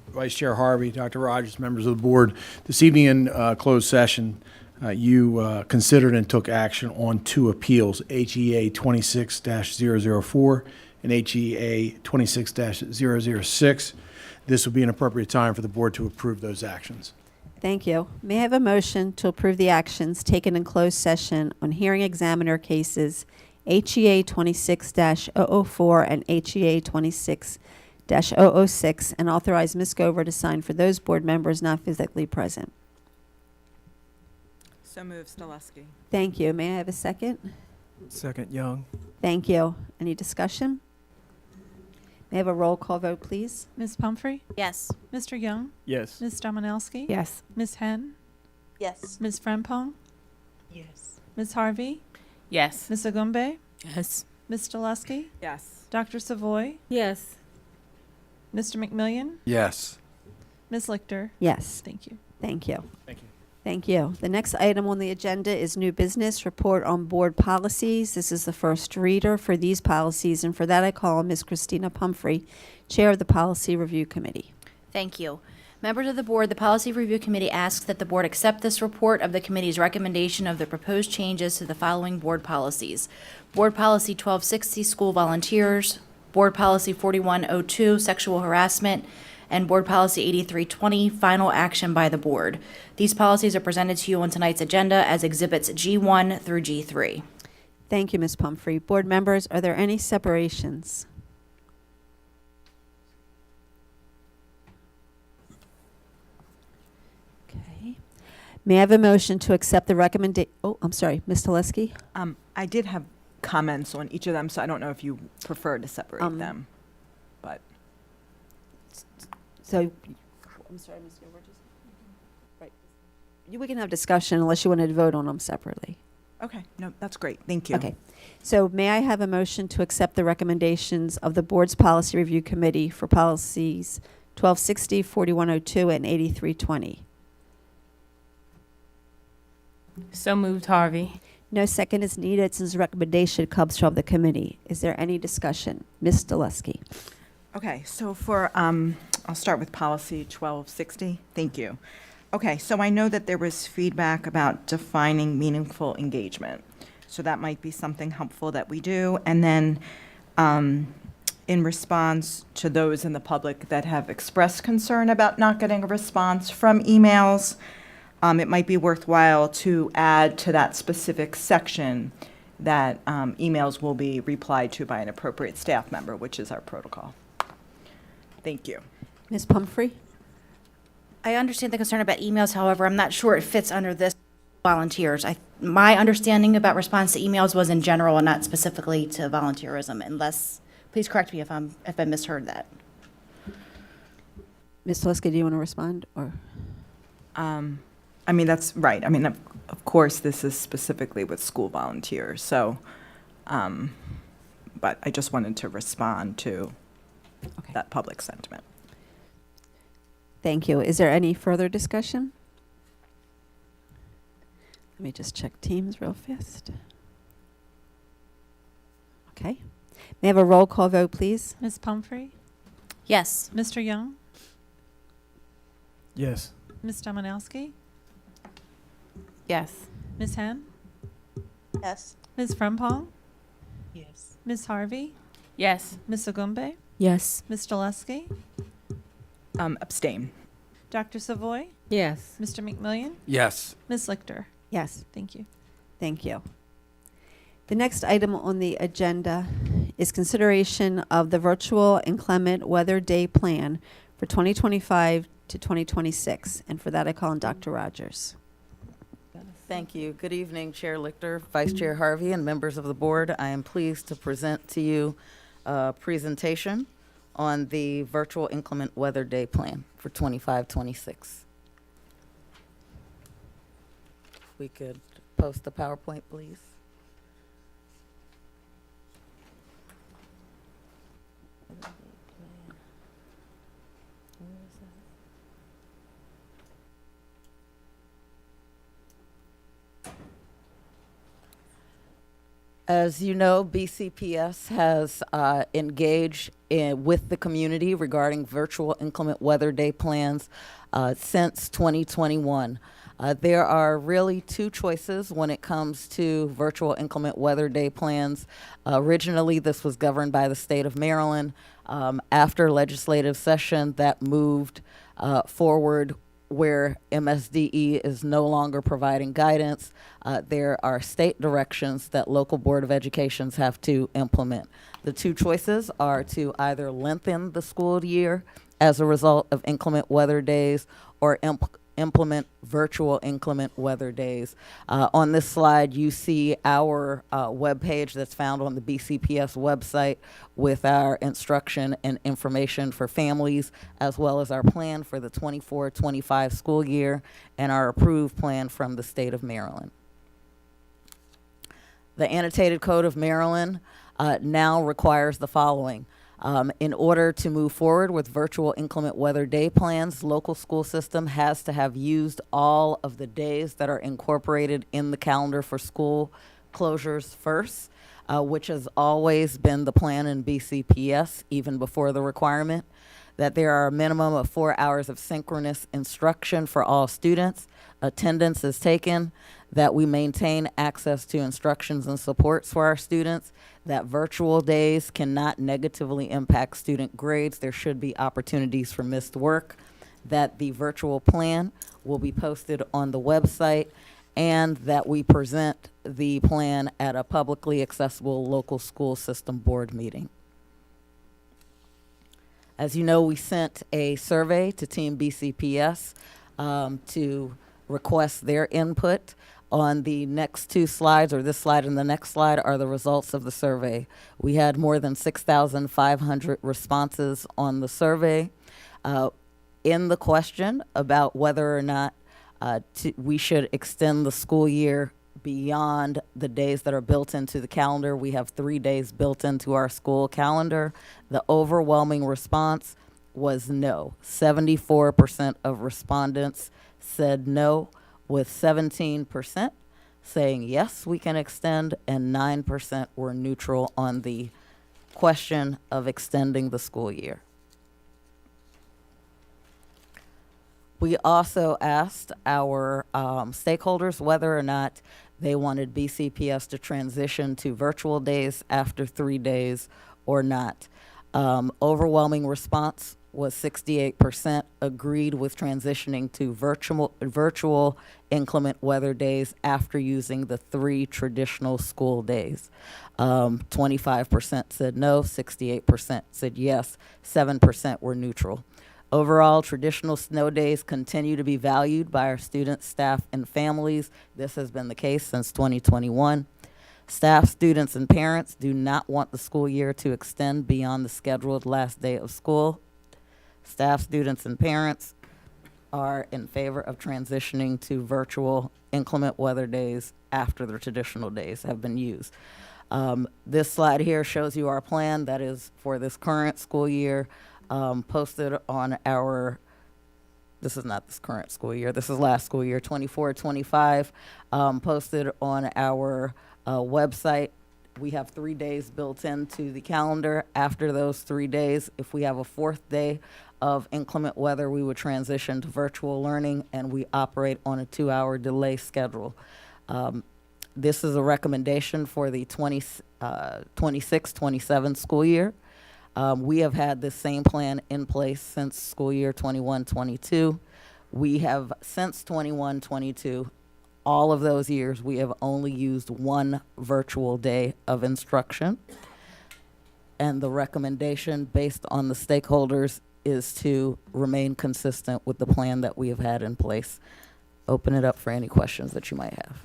Vice Chair Harvey, Dr. Rogers, members of the board. This evening in closed session, you considered and took action on 2 appeals, HEA 26-004 and HEA 26-006. This would be an appropriate time for the board to approve those actions. Thank you. May I have a motion to approve the actions taken in closed session on hearing examiner cases HEA 26-004 and HEA 26-006 and authorize Ms. Gover to sign for those board members not physically present? So moved, Stoleski. Thank you. May I have a second? Second, Young. Thank you. Any discussion? May I have a roll call vote, please? Ms. Pumphrey? Yes. Mr. Young? Yes. Ms. Dominowski? Yes. Ms. Henn? Yes. Ms. Frempong? Yes. Ms. Harvey? Yes. Ms. Agumbe? Yes. Ms. Stoleski? Yes. Dr. Savoy? Yes. Mr. McMillian? Yes. Ms. Lichter? Yes. Thank you. Thank you. Thank you. Thank you. The next item on the agenda is new business, report on board policies. This is the first reader for these policies, and for that I call on Ms. Christina Pumphrey, Chair of the Policy Review Committee. Thank you. Members of the board, the Policy Review Committee asks that the board accept this report of the committee's recommendation of the proposed changes to the following board policies. Board Policy 1260, School Volunteers, Board Policy 4102, Sexual Harassment, and Board Policy 8320, Final Action by the Board. These policies are presented to you on tonight's agenda as Exhibits G1 through G3. Thank you, Ms. Pumphrey. Board members, are there any separations? Okay. May I have a motion to accept the recommendation? Oh, I'm sorry, Ms. Teleski? I did have comments on each of them, so I don't know if you prefer to separate them. But So, I'm sorry, Ms. Gilbert. Right. We can have discussion unless you want to vote on them separately. okay, no, that's great. Thank you. Okay. So may I have a motion to accept the recommendations of the Board's Policy Review Committee for policies 1260, 4102, and 8320? So moved, Harvey. No second is needed since the recommendation comes from the committee. Is there any discussion? Ms. Stoleski. Okay, so for, I'll start with policy 1260. Thank you. Okay, so I know that there was feedback about defining meaningful engagement. So that might be something helpful that we do. And then in response to those in the public that have expressed concern about not getting a response from emails, it might be worthwhile to add to that specific section that emails will be replied to by an appropriate staff member, which is our protocol. Thank you. Ms. Pumphrey? I understand the concern about emails, however, I'm not sure it fits under this volunteers. My understanding about response to emails was in general and not specifically to volunteerism, unless, please correct me if I misheard that. Ms. Teleski, do you want to respond? Or I mean, that's right. I mean, of course, this is specifically with school volunteers. So, but I just wanted to respond to that public sentiment. Thank you. Is there any further discussion? Let me just check Teams real fast. Okay. May I have a roll call vote, please? Ms. Pumphrey? Yes. Mr. Young? Yes. Ms. Dominowski? Yes. Ms. Henn? Yes. Ms. Frempong? Yes. Ms. Harvey? Yes. Ms. Agumbe? Yes. Ms. Stoleski? Abstain. Dr. Savoy? Yes. Mr. McMillian? Yes. Ms. Lichter? Yes. Thank you. Thank you. The next item on the agenda is consideration of the virtual inclement weather day plan for 2025 to 2026. And for that, I call on Dr. Rogers. Thank you. Good evening, Chair Lichter, Vice Chair Harvey, and members of the board. I am pleased to present to you a presentation on the virtual inclement weather day plan for 25-26. We could post the PowerPoint, please. As you know, BCPS has engaged with the community regarding virtual inclement weather day plans since 2021. There are really two choices when it comes to virtual inclement weather day plans. Originally, this was governed by the state of Maryland. After legislative session, that moved forward where MSDE is no longer providing guidance. There are state directions that local Board of Educations have to implement. The two choices are to either lengthen the school year as a result of inclement weather days or implement virtual inclement weather days. On this slide, you see our webpage that's found on the BCPS website with our instruction and information for families, as well as our plan for the 24-25 school year and our approved plan from the state of Maryland. The Annotated Code of Maryland now requires the following. In order to move forward with virtual inclement weather day plans, local school system has to have used all of the days that are incorporated in the calendar for school closures first, which has always been the plan in BCPS, even before the requirement, that there are a minimum of 4 hours of synchronous instruction for all students, attendance is taken, that we maintain access to instructions and supports for our students, that virtual days cannot negatively impact student grades. There should be opportunities for missed work, that the virtual plan will be posted on the website, and that we present the plan at a publicly accessible local school system board meeting. As you know, we sent a survey to Team BCPS to request their input. On the next two slides, or this slide and the next slide, are the results of the survey. We had more than 6,500 responses on the survey. In the question about whether or not we should extend the school year beyond the days that are built into the calendar, we have 3 days built into our school calendar. The overwhelming response was no. 74% of respondents said no, with 17% saying yes, we can extend, and 9% were neutral on the question of extending the school year. We also asked our stakeholders whether or not they wanted BCPS to transition to virtual days after 3 days or not. Overwhelming response was 68% agreed with transitioning to virtual inclement weather days after using the 3 traditional school days. 25% said no, 68% said yes, 7% were neutral. Overall, traditional snow days continue to be valued by our students, staff, and families. This has been the case since 2021. Staff, students, and parents do not want the school year to extend beyond the scheduled last day of school. Staff, students, and parents are in favor of transitioning to virtual inclement weather days after the traditional days have been used. This slide here shows you our plan that is for this current school year, posted on our, this is not this current school year, this is last school year, 24-25, posted on our website. We have 3 days built into the calendar. After those 3 days, if we have a 4th day of inclement weather, we would transition to virtual learning, and we operate on a 2-hour delay schedule. This is a recommendation for the 26-27 school year. We have had this same plan in place since school year 21-22. We have, since 21-22, all of those years, we have only used 1 virtual day of instruction. And the recommendation based on the stakeholders is to remain consistent with the plan that we have had in place. Open it up for any questions that you might have.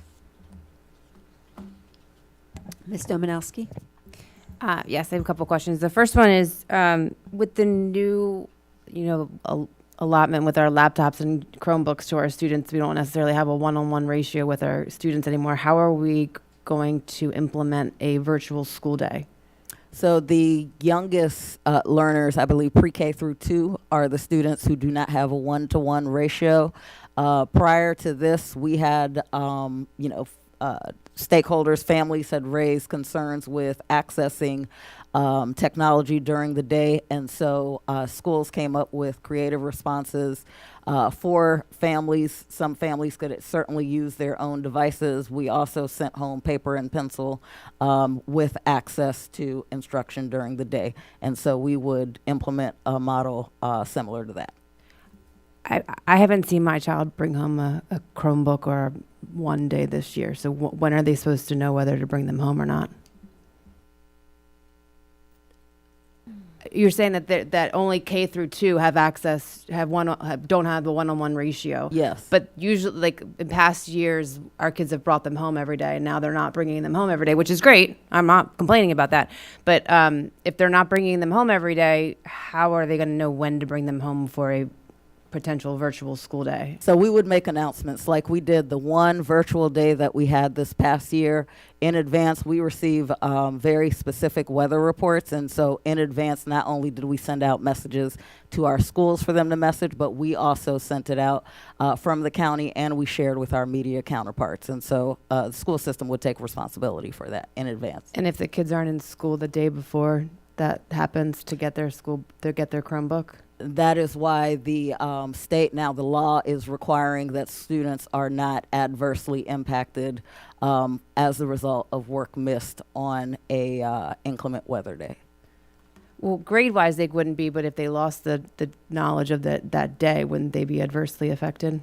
Ms. Domanowski? Yes, I have a couple questions. The first one is, with the new, allotment with our laptops and Chromebooks to our students, we don't necessarily have a one-on-one ratio with our students anymore. How are we going to implement a virtual school day? So the youngest learners, I believe pre-K through 2, are the students who do not have a 1-to-1 ratio. Prior to this, we had, stakeholders, families had raised concerns with accessing technology during the day, and so schools came up with creative responses for families. Some families could certainly use their own devices. We also sent home paper and pencil with access to instruction during the day. And so we would implement a model similar to that. I haven't seen my child bring home a Chromebook or one day this year. So when are they supposed to know whether to bring them home or not? You're saying that only K through 2 have access, don't have the one-on-one ratio. Yes. But usually, like in past years, our kids have brought them home every day, and now they're not bringing them home every day, which is great. I'm not complaining about that. But if they're not bringing them home every day, how are they going to know when to bring them home for a potential virtual school day? So we would make announcements like we did the one virtual day that we had this past year. In advance, we receive very specific weather reports. And so in advance, not only did we send out messages to our schools for them to message, but we also sent it out from the county, and we shared with our media counterparts. And so the school system would take responsibility for that in advance. And if the kids aren't in school the day before that happens, to get their Chromebook? That is why the state, now the law is requiring that students are not adversely impacted as a result of work missed on a inclement weather day. Well, grade-wise, they wouldn't be, but if they lost the knowledge of that day, wouldn't they be adversely affected?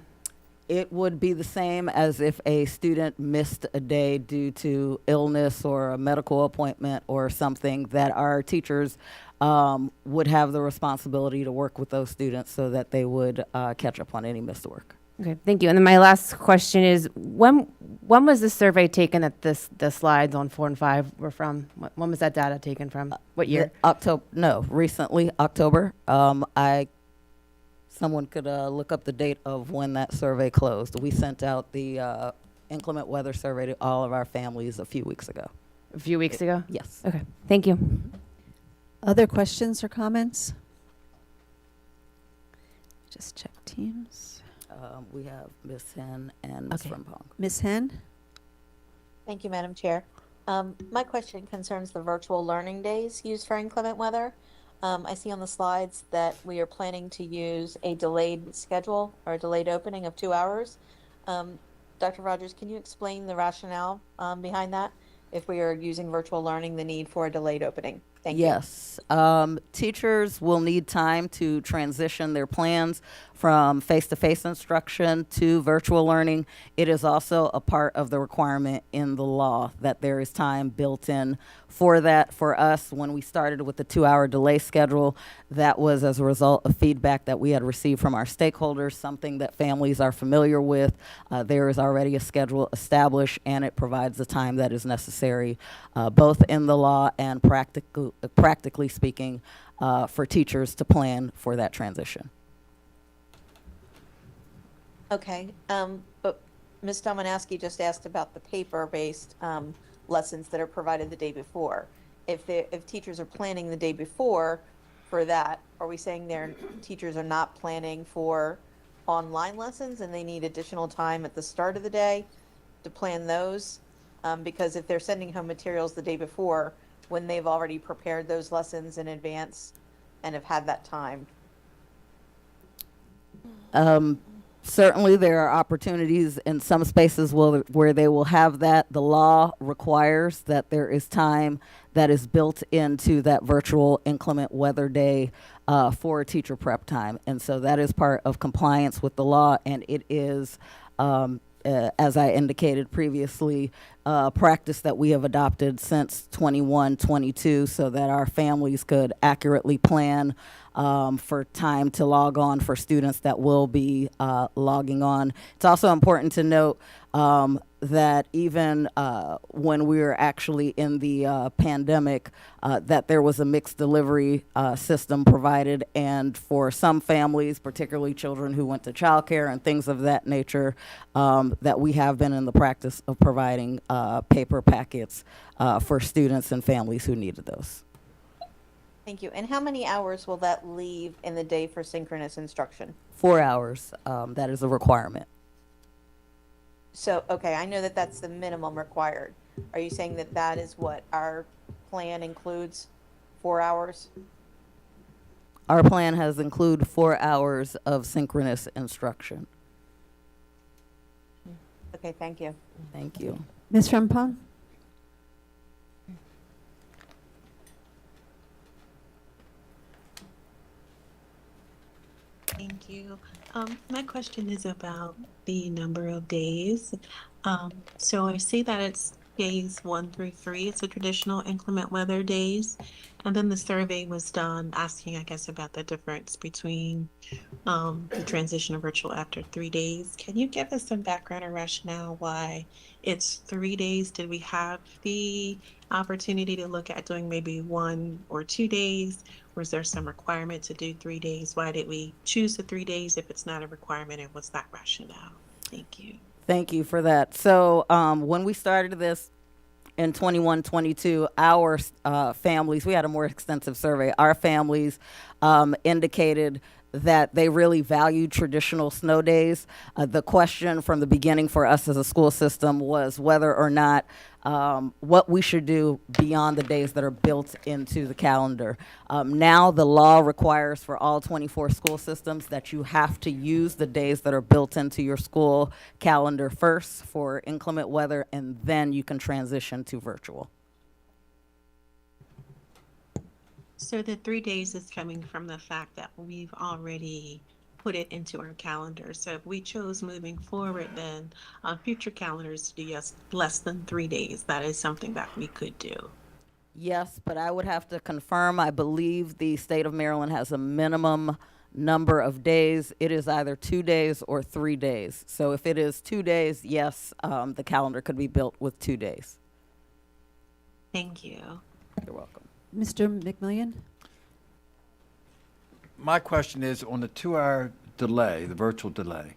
It would be the same as if a student missed a day due to illness or a medical appointment or something, that our teachers would have the responsibility to work with those students so that they would catch up on any missed work. Okay, thank you. And then my last question is, when was the survey taken that the slides on 4 and 5 were from? When was that data taken from? What year? Recently, October. Someone could look up the date of when that survey closed. We sent out the inclement weather survey to all of our families a few weeks ago. A few weeks ago? Yes. Okay, thank you. Other questions or comments? Just check Teams. We have Ms. Hen and Ms. Frimpong. Ms. Hen? Thank you, Madam Chair. My question concerns the virtual learning days used for inclement weather. I see on the slides that we are planning to use a delayed schedule or a delayed opening of 2 hours. Dr. Rogers, can you explain the rationale behind that? If we are using virtual learning, the need for a delayed opening? Thank you. Yes. Teachers will need time to transition their plans from face-to-face instruction to virtual learning. It is also a part of the requirement in the law that there is time built in for that. For us, when we started with the 2-hour delay schedule, that was as a result of feedback that we had received from our stakeholders, something that families are familiar with. There is already a schedule established, and it provides the time that is necessary, both in the law and practically speaking, for teachers to plan for that transition. Okay, but Ms. Dominowski just asked about the paper-based lessons that are provided the day before. If teachers are planning the day before for that, are we saying their teachers are not planning for online lessons and they need additional time at the start of the day to plan those? Because if they're sending home materials the day before, when they've already prepared those lessons in advance and have had that time? Certainly, there are opportunities in some spaces where they will have that. The law requires that there is time that is built into that virtual inclement weather day for teacher prep time. And so that is part of compliance with the law, and it is, as I indicated previously, practice that we have adopted since 21-22 so that our families could accurately plan for time to log on for students that will be logging on. It's also important to note that even when we were actually in the pandemic, that there was a mixed delivery system provided, and for some families, particularly children who went to childcare and things of that nature, that we have been in the practice of providing paper packets for students and families who needed those. Thank you. And how many hours will that leave in the day for synchronous instruction? 4 hours, that is a requirement. So, okay, I know that that's the minimum required. Are you saying that that is what our plan includes, 4 hours? Our plan has included 4 hours of synchronous instruction. Okay, thank you. Thank you. Ms. Frempong? Thank you. My question is about the number of days. So I see that it's days 1 through 3. It's a traditional inclement weather days. And then the survey was done asking, I guess, about the difference between the transition to virtual after 3 days. Can you give us some background or rationale why it's 3 days? Did we have the opportunity to look at doing maybe 1 or 2 days? Was there some requirement to do 3 days? Why did we choose the 3 days if it's not a requirement, and what's that rationale? Thank you. Thank you for that. So when we started this in 21-22, our families, we had a more extensive survey. Our families indicated that they really valued traditional snow days. The question from the beginning for us as a school system was whether or not what we should do beyond the days that are built into the calendar. Now the law requires for all 24 school systems that you have to use the days that are built into your school calendar first for inclement weather, and then you can transition to virtual. So the 3 days is coming from the fact that we've already put it into our calendar. So if we chose moving forward, then on future calendars to do less than 3 days, that is something that we could do. Yes, but I would have to confirm. I believe the state of Maryland has a minimum number of days. It is either 2 days or 3 days. So if it is 2 days, yes, the calendar could be built with 2 days. Thank you. You're welcome. Mr. McMillian? My question is, on the 2-hour delay, the virtual delay,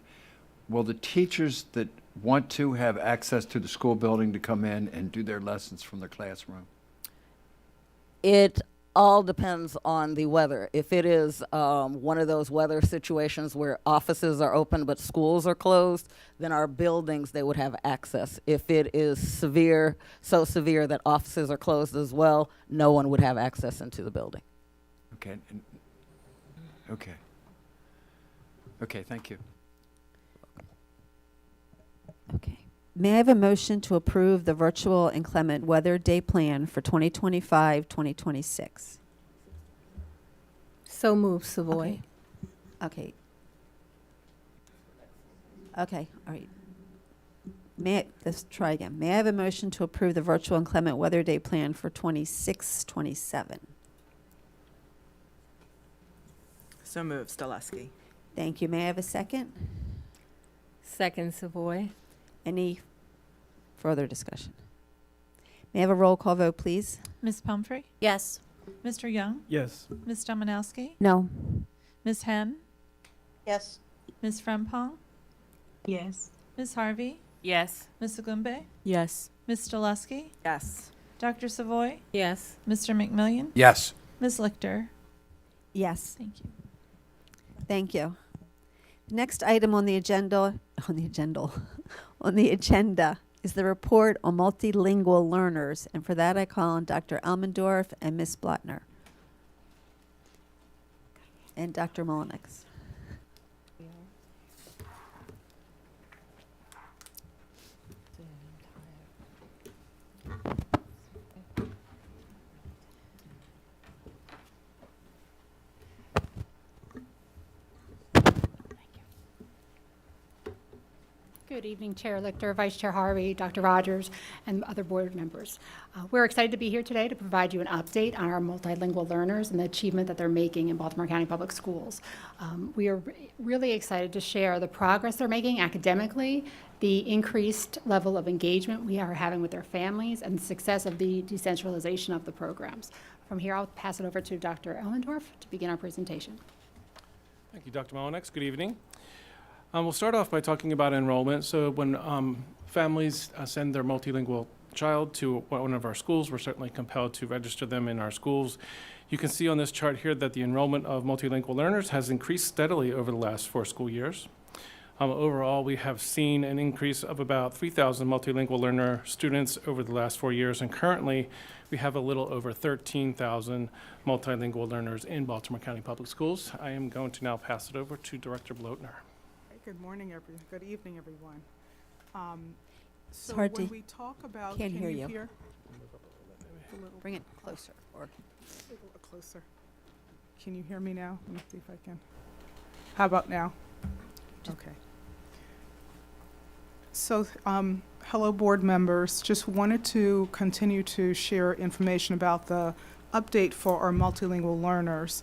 will the teachers that want to have access to the school building to come in and do their lessons from their classroom? It all depends on the weather. If it is one of those weather situations where offices are open but schools are closed, then our buildings, they would have access. If it is severe, so severe that offices are closed as well, no one would have access into the building. Okay. Okay. Okay, thank you. Okay. May I have a motion to approve the virtual inclement weather day plan for 2025-2026? So move, Savoy. Okay. Okay, all right. Let's try again. May I have a motion to approve the virtual inclement weather day plan for 26-27? So move, Stoleski. Thank you. May I have a second? Second, Savoy. Any further discussion? May I have a roll call vote, please? Ms. Pumphrey? Yes. Mr. Young? Yes. Ms. Dominowski? No. Ms. Henn? Yes. Ms. Frempong? Yes. Ms. Harvey? Yes. Ms. Agumbe? Yes. Ms. Stoleski? Yes. Dr. Savoy? Yes. Mr. McMillian? Yes. Ms. Lichter? Yes. Thank you. Thank you. Next item on the agenda is the report on multilingual learners, and for that I call on Dr. Elmendorf and Ms. Blattner. And Dr. Mullenix. Good evening, Chair Lichter, Vice Chair Harvey, Dr. Rogers, and other board members. We're excited to be here today to provide you an update on our multilingual learners and the achievement that they're making in Baltimore County Public Schools. We are really excited to share the progress they're making academically, the increased level of engagement we are having with their families, and the success of the decentralization of the programs. From here, I'll pass it over to Dr. Elmendorf to begin our presentation. Thank you, Dr. Mullenix. Good evening. We'll start off by talking about enrollment. So when families send their multilingual child to one of our schools, we're certainly compelled to register them in our schools. You can see on this chart here that the enrollment of multilingual learners has increased steadily over the last 4 school years. Overall, we have seen an increase of about 3,000 multilingual learner students over the last 4 years, and currently we have a little over 13,000 multilingual learners in Baltimore County Public Schools. I am going to now pass it over to Director Blotner. Good morning, good evening, everyone. So hard when to- we talk about, Can't can hear you you. hear? Bring it closer, or A little closer. Can you hear me now? Let me see if I can. How about now? Okay. So, hello, board members. Just wanted to continue to share information about the update for our multilingual learners.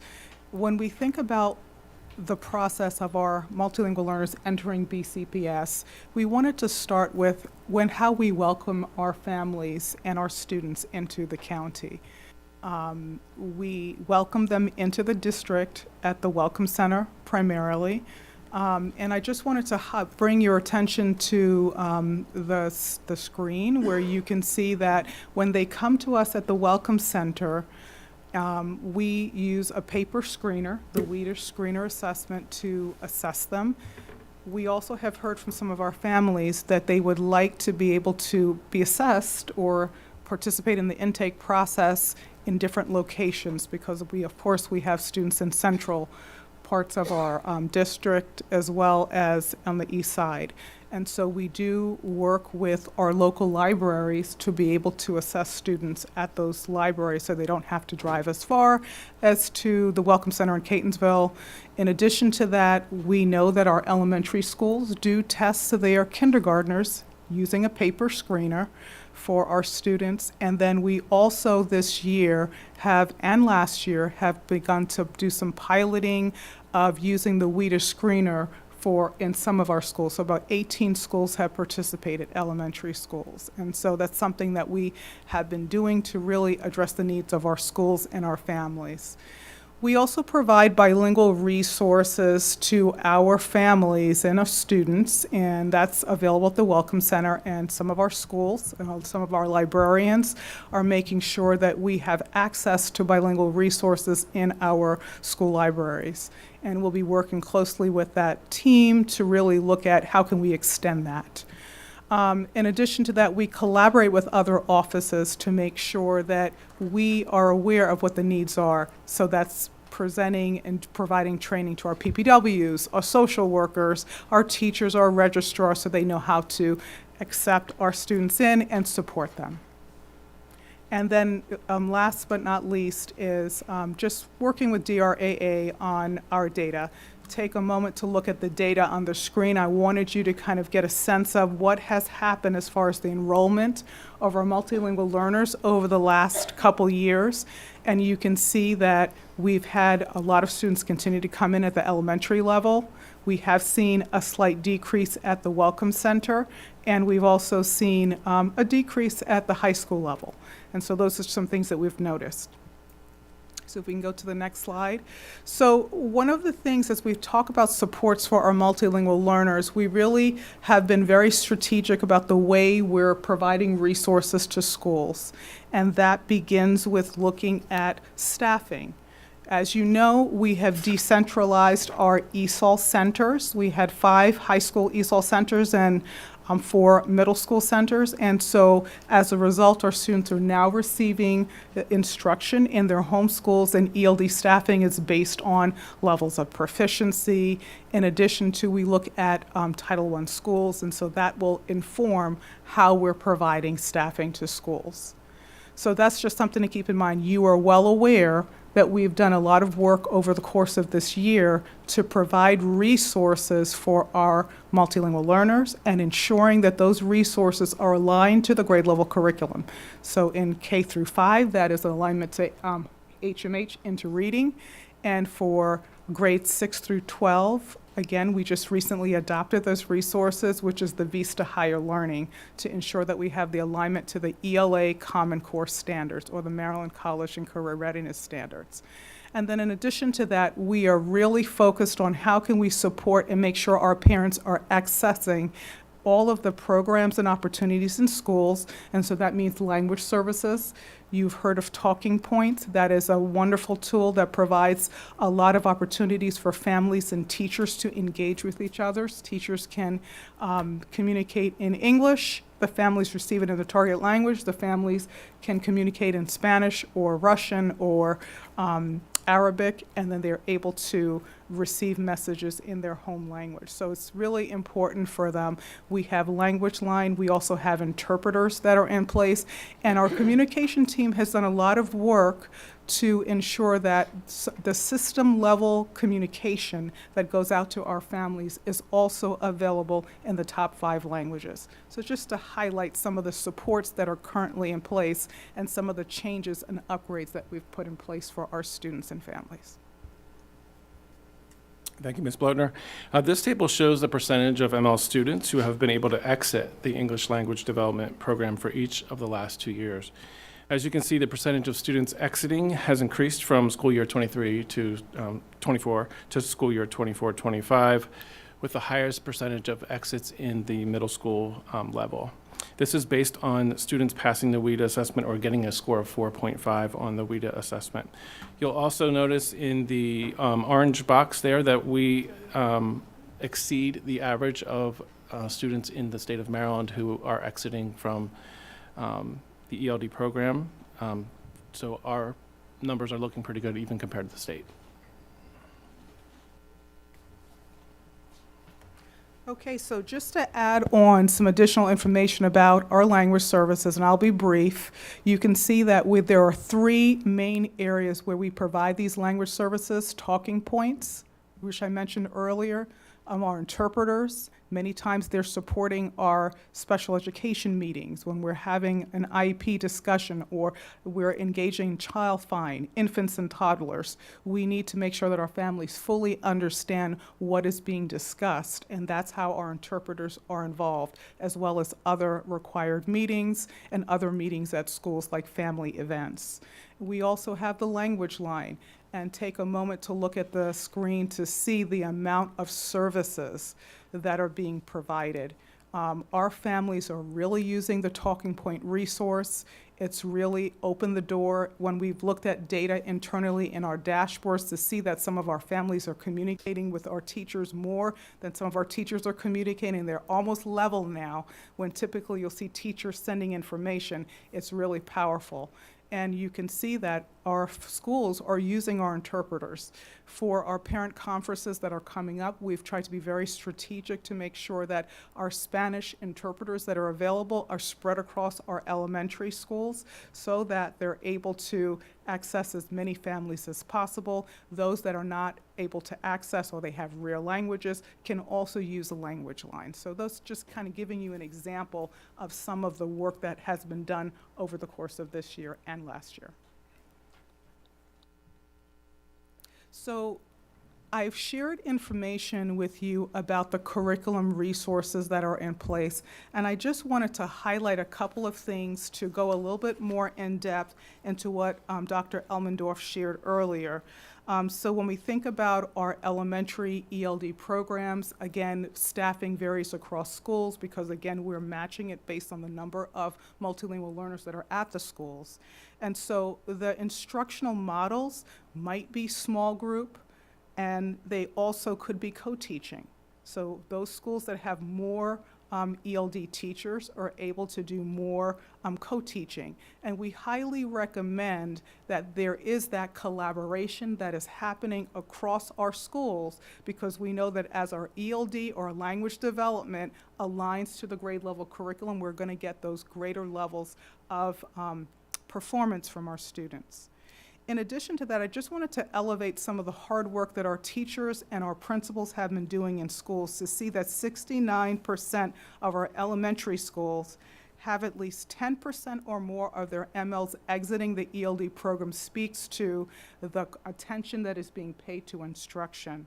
When we think about the process of our multilingual learners entering BCPS, we wanted to start with how we welcome our families and our students into the county. We welcome them into the district at the Welcome Center primarily. And I just wanted to bring your attention to the screen where you can see that when they come to us at the Welcome Center, we use a paper screener, the WEDA screener assessment, to assess them. We also have heard from some of our families that they would like to be able to be assessed or participate in the intake process in different locations because of course, we have students in central parts of our district as well as on the east side. And so we do work with our local libraries to be able to assess students at those libraries so they don't have to drive as far as to the Welcome Center in Catonsville. In addition to that, we know that our elementary schools do test their kindergartners using a paper screener for our students. And then we also this year and last year have begun to do some piloting of using the WEDA screener in some of our schools. So about 18 schools have participated, elementary schools. And so that's something that we have been doing to really address the needs of our schools and our families. We also provide bilingual resources to our families and our students, and that's available at the Welcome Center and some of our schools. Some of our librarians are making sure that we have access to bilingual resources in our school libraries. And we'll be working closely with that team to really look at how can we extend that. In addition to that, we collaborate with other offices to make sure that we are aware of what the needs are. So that's presenting and providing training to our PPWs, our social workers, our teachers, our registrars, so they know how to accept our students in and support them. And then last but not least is just working with DRAA on our data. Take a moment to look at the data on the screen. I wanted you to kind of get a sense of what has happened as far as the enrollment of our multilingual learners over the last couple years. And you can see that we've had a lot of students continue to come in at the elementary level. We have seen a slight decrease at the Welcome Center, and we've also seen a decrease at the high school level. And so those are some things that we've noticed. So if we can go to the next slide. So one of the things as we talk about supports for our multilingual learners, we really have been very strategic about the way we're providing resources to schools. And that begins with looking at staffing. As you know, we have decentralized our ESOL centers. We had 5 high school ESOL centers and 4 middle school centers. And so as a result, our students are now receiving instruction in their home schools, and ELD staffing is based on levels of proficiency. In addition to, we look at Title I schools, and so that will inform how we're providing staffing to schools. So that's just something to keep in mind. You are well aware that we've done a lot of work over the course of this year to provide resources for our multilingual learners and ensuring that those resources are aligned to the grade level curriculum. So in K through 5, that is alignment to HMH into reading. And for grades 6 through 12, again, we just recently adopted those resources, which is the Vista Higher Learning, to ensure that we have the alignment to the ELA Common Core Standards or the Maryland College and Career Readiness Standards. And then in addition to that, we are really focused on how can we support and make sure our parents are accessing all of the programs and opportunities in schools, and so that means language services. You've heard of Talking Points. That is a wonderful tool that provides a lot of opportunities for families and teachers to engage with each other. Teachers can communicate in English. The families receive it in the target language. The families can communicate in Spanish or Russian or Arabic, and then they're able to receive messages in their home language. So it's really important for them. We have Language Line. We also have interpreters that are in place. And our communication team has done a lot of work to ensure that the system level communication that goes out to our families is also available in the top 5 languages. So just to highlight some of the supports that are currently in place and some of the changes and upgrades that we've put in place for our students and families. Thank you, Ms. Blotner. This table shows the percentage of ML students who have been able to exit the English language development program for each of the last 2 years. As you can see, the percentage of students exiting has increased from school year 23 to 24 to school year 24-25, with the highest percentage of exits in the middle school level. This is based on students passing the WIDA assessment or getting a score of 4.5 on the WIDA assessment. You'll also notice in the orange box there that we exceed the average of students in the state of Maryland who are exiting from the ELD program. So our numbers are looking pretty good even compared to the state. Okay, so just to add on some additional information about our language services, and I'll be brief, you can see that there are 3 main areas where we provide these language services: Talking Points, which I mentioned earlier, our interpreters. Many times they're supporting our special education meetings when we're having an IEP discussion or we're engaging child find, infants and toddlers. We need to make sure that our families fully understand what is being discussed, and that's how our interpreters are involved, as well as other required meetings and other meetings at schools like family events. We also have the Language Line, and take a moment to look at the screen to see the amount of services that are being provided. Our families are really using the Talking Point resource. It's really opened the door when we've looked at data internally in our dashboards to see that some of our families are communicating with our teachers more than some of our teachers are communicating. They're almost level now, when typically you'll see teachers sending information. It's really powerful. And you can see that our schools are using our interpreters. For our parent conferences that are coming up, we've tried to be very strategic to make sure that our Spanish interpreters that are available are spread across our elementary schools so that they're able to access as many families as possible. Those that are not able to access or they have rare languages can also use a language line. So those just kind of giving you an example of some of the work that has been done over the course of this year and last year. So I've shared information with you about the curriculum resources that are in place, and I just wanted to highlight a couple of things to go a little bit more in depth into what Dr. Elmendorf shared earlier. So when we think about our elementary ELD programs, again, staffing varies across schools because, again, we're matching it based on the number of multilingual learners that are at the schools. And so the instructional models might be small group, and they also could be co-teaching. So those schools that have more ELD teachers are able to do more co-teaching. And we highly recommend that there is that collaboration that is happening across our schools, because we know that as our ELD or language development aligns to the grade level curriculum, we're going to get those greater levels of performance from our students. In addition to that, I just wanted to elevate some of the hard work that our teachers and our principals have been doing in schools to see that 69% of our elementary schools have at least 10% or more of their MLs exiting the ELD program. Speaks to the attention that is being paid to instruction.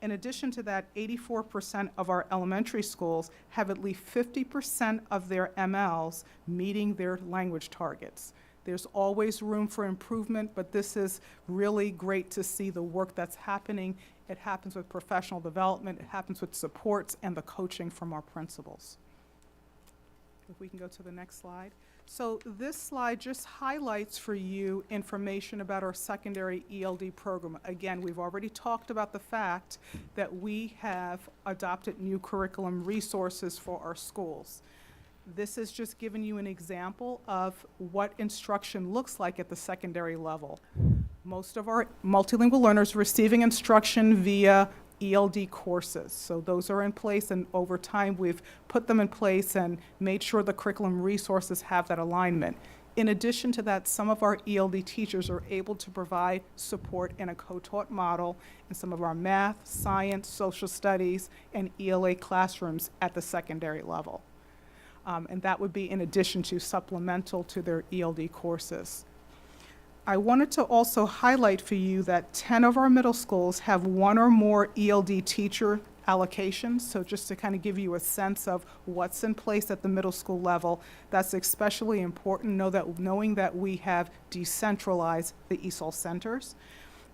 In addition to that, 84% of our elementary schools have at least 50% of their MLs meeting their language targets. There's always room for improvement, but this is really great to see the work that's happening It happens with professional development. It happens with supports and the coaching from our principals. If we can go to the next slide. So this slide just highlights for you information about our secondary ELD program. Again, we've already talked about the fact that we have adopted new curriculum resources for our schools. This is just giving you an example of what instruction looks like at the secondary level. Most of our multilingual learners receiving instruction via ELD courses. So those are in place, and over time we've put them in place and made sure the curriculum resources have that alignment. In addition to that, some of our ELD teachers are able to provide support in a co-taught model in some of our math, science, social studies, and ELA classrooms at the secondary level. And that would be in addition to supplemental to their ELD courses. I wanted to also highlight for you that 10 of our middle schools have one or more ELD teacher allocations. So just to kind of give you a sense of what's in place at the middle school level, that's especially important, knowing that we have decentralized the ESOL centers.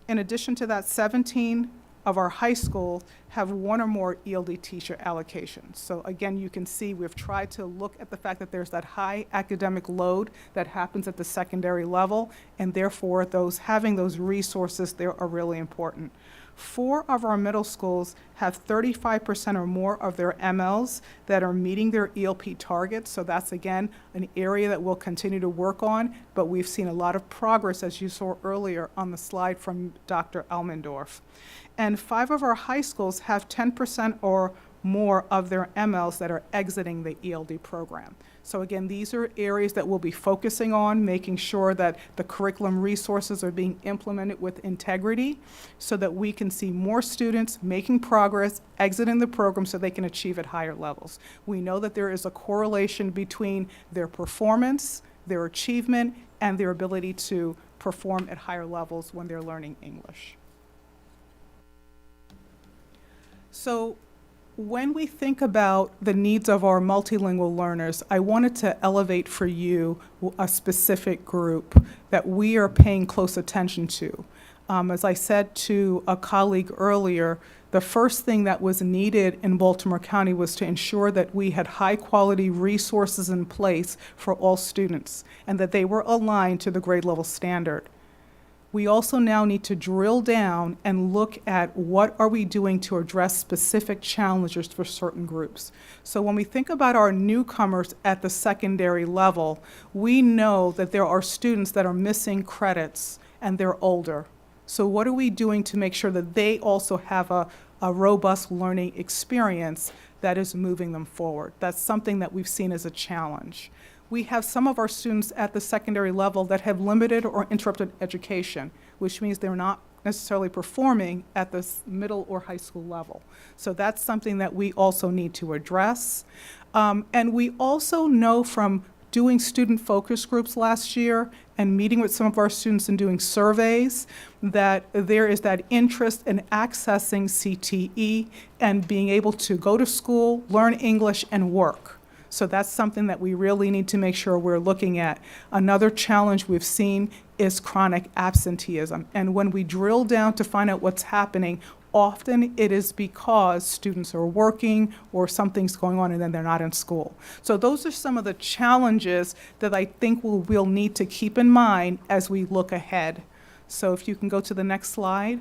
In addition to that, 17 of our high schools have one or more ELD teacher allocations. So again, you can see we've tried to look at the fact that there's that high academic load that happens at the secondary level, and therefore having those resources there are really important. 4 of our middle schools have 35% or more of their MLs that are meeting their ELP targets. So that's, again, an area that we'll continue to work on, but we've seen a lot of progress, as you saw earlier on the slide from Dr. Elmendorf. And 5 of our high schools have 10% or more of their MLs that are exiting the ELD program. So again, these are areas that we'll be focusing on, making sure that the curriculum resources are being implemented with integrity so that we can see more students making progress, exiting the program so they can achieve at higher levels. We know that there is a correlation between their performance, their achievement, and their ability to perform at higher levels when they're learning English. So when we think about the needs of our multilingual learners, I wanted to elevate for you a specific group that we are paying close attention to. As I said to a colleague earlier, the first thing that was needed in Baltimore County was to ensure that we had high-quality resources in place for all students and that they were aligned to the grade level standard. We also now need to drill down and look at what are we doing to address specific challenges for certain groups. So when we think about our newcomers at the secondary level, we know that there are students that are missing credits and they're older. So what are we doing to make sure that they also have a robust learning experience that is moving them forward? That's something that we've seen as a challenge. We have some of our students at the secondary level that have limited or interrupted education, which means they're not necessarily performing at the middle or high school level. So that's something that we also need to address. And we also know from doing student focus groups last year and meeting with some of our students and doing surveys that there is that interest in accessing CTE and being able to go to school, learn English, and work. So that's something that we really need to make sure we're looking at. Another challenge we've seen is chronic absenteeism. And when we drill down to find out what's happening, often it is because students are working or something's going on and then they're not in school. So those are some of the challenges that I think we'll need to keep in mind as we look ahead. So if you can go to the next slide.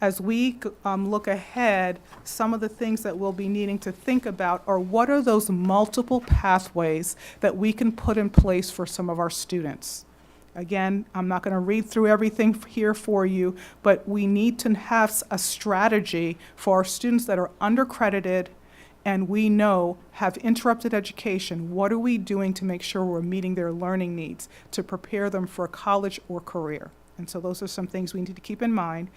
As we look ahead, some of the things that we'll be needing to think about are what are those multiple pathways that we can put in place for some of our students. Again, I'm not going to read through everything here for you, but we need to have a strategy for our students that are undercredited and we know have interrupted education. What are we doing to make sure we're meeting their learning needs to prepare them for college or career? And so those are some things we need to keep in mind.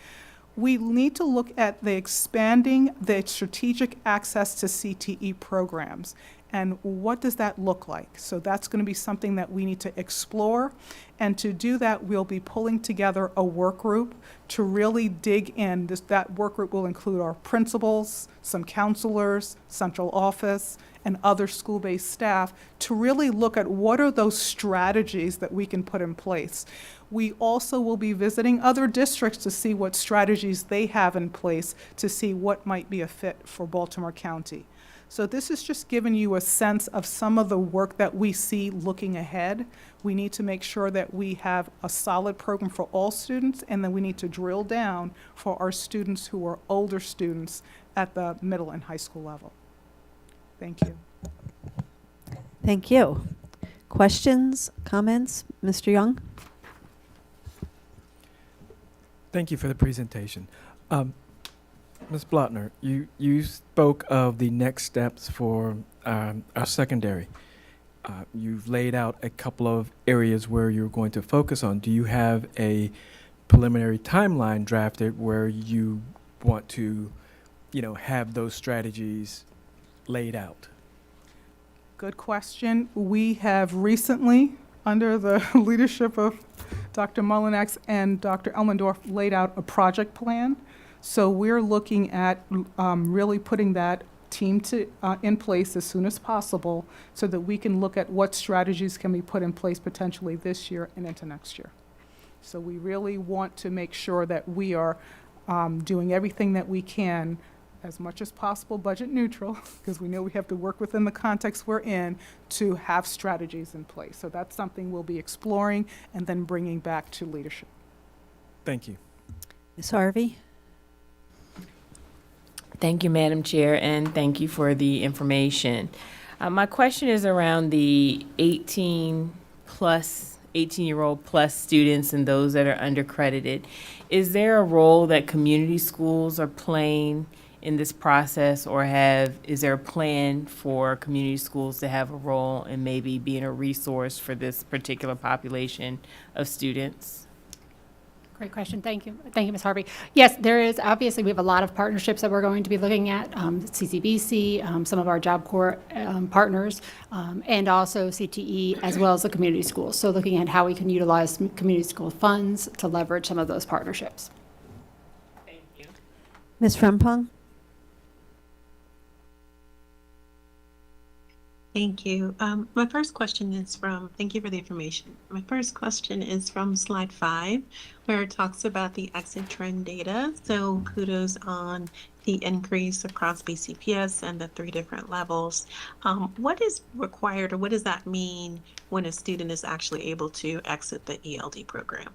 We need to look at expanding the strategic access to CTE programs. And what does that look like? So that's going to be something that we need to explore. And to do that, we'll be pulling together a work group to really dig in. That work group will include our principals, some counselors, central office, and other school-based staff to really look at what are those strategies that we can put in place. We also will be visiting other districts to see what strategies they have in place to see what might be a fit for Baltimore County. So this is just giving you a sense of some of the work that we see looking ahead. We need to make sure that we have a solid program for all students, and then we need to drill down for our students who are older students at the middle and high school level. Thank you. Thank you. Questions, comments? Mr. Young? Thank you for the presentation. Ms. Blotner, you spoke of the next steps for our secondary. You've laid out a couple of areas where you're going to focus on. Do you have a preliminary timeline drafted where you want to, have those strategies laid out? Good question. We have recently, under the leadership of Dr. Mullinex and Dr. Elmendorf, laid out a project plan. So we're looking at really putting that team in place as soon as possible so that we can look at what strategies can be put in place potentially this year and into next year. So we really want to make sure that we are doing everything that we can, as much as possible budget neutral, because we know we have to work within the context we're in to have strategies in place. So that's something we'll be exploring and then bringing back to leadership. Thank you. Ms. Harvey? Thank you, Madam Chair, and thank you for the information. My question is around the 18-year-old plus students and those that are undercredited. Is there a role that community schools are playing in this process, or is there a plan for community schools to have a role in maybe being a resource for this particular population of students? Great question. Thank you. Thank you, Ms. Harvey. Yes, there is. Obviously, we have a lot of partnerships that we're going to be looking at, CCBC, some of our Job Corps partners, and also CTE, as well as the community schools. So looking at how we can utilize community school funds to leverage some of those partnerships. Thank you. Ms. Frempong? Thank you. My first question is thank you for the information. My first question is from slide 5, where it talks about the exit trend data. So kudos on the increase across BCPS and the 3 different levels. What is required, or what does that mean when a student is actually able to exit the ELD program?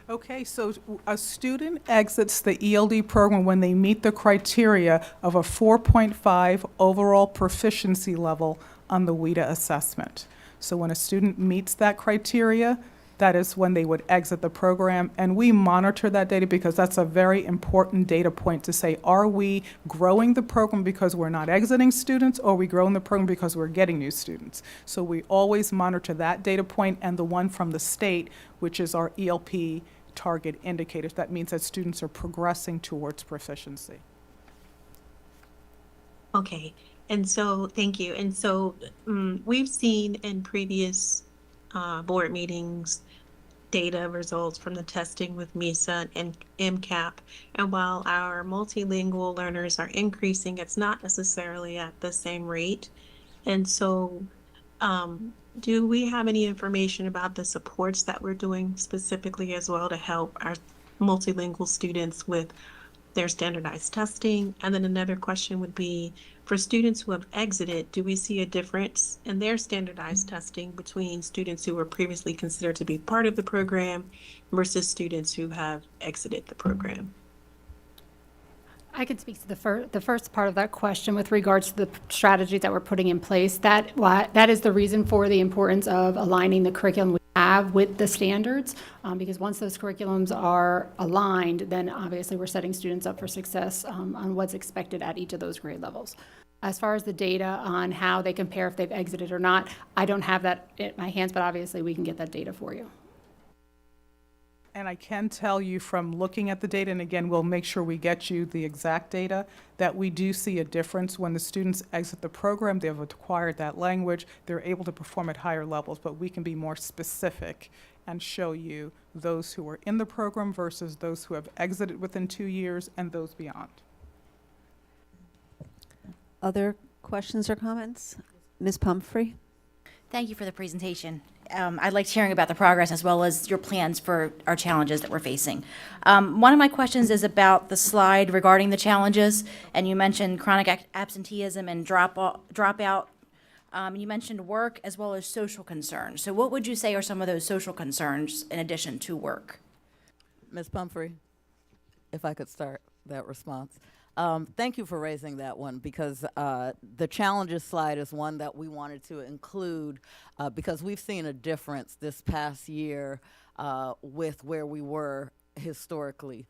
Okay, so a student exits the ELD program when they meet the criteria of a 4.5 overall proficiency level on the WIDA assessment. So when a student meets that criteria, that is when they would exit the program. And we monitor that data because that's a very important data point to say, are we growing the program because we're not exiting students, or are we growing the program because we're getting new students? So we always monitor that data point and the one from the state, which is our ELP target indicators. That means that students are progressing towards proficiency. Okay, and so thank you. And so we've seen in previous board meetings data results from the testing with MISA and MCAP. And while our multilingual learners are increasing, it's not necessarily at the same rate. And so do we have any information about the supports that we're doing specifically as well to help our multilingual students with their standardized testing? And then another question would be, for students who have exited, do we see a difference in their standardized testing between students who were previously considered to be part of the program versus students who have exited the program? I can speak to the first part of that question with regards to the strategies that we're putting in place. That is the reason for the importance of aligning the curriculum we have with the standards, because once those curriculums are aligned, then obviously we're setting students up for success on what's expected at each of those grade levels. As far as the data on how they compare if they've exited or not, I don't have that in my hands, but obviously we can get that data for you. And I can tell you from looking at the data, and again, we'll make sure we get you the exact data, that we do see a difference when the students exit the program. They've acquired that language. They're able to perform at higher levels, but we can be more specific and show you those who are in the program versus those who have exited within 2 years and those beyond. Other questions or comments? Ms. Pumphrey? Thank you for the presentation. I liked hearing about the progress as well as your plans for our challenges that we're facing. One of my questions is about the slide regarding the challenges, and you mentioned chronic absenteeism and dropout. You mentioned work as well as social concerns. So what would you say are some of those social concerns in addition to work? Ms. Pumphrey, if I could start that response. Thank you for raising that one, because the challenges slide is one that we wanted to include because we've seen a difference this past year with where we were historically.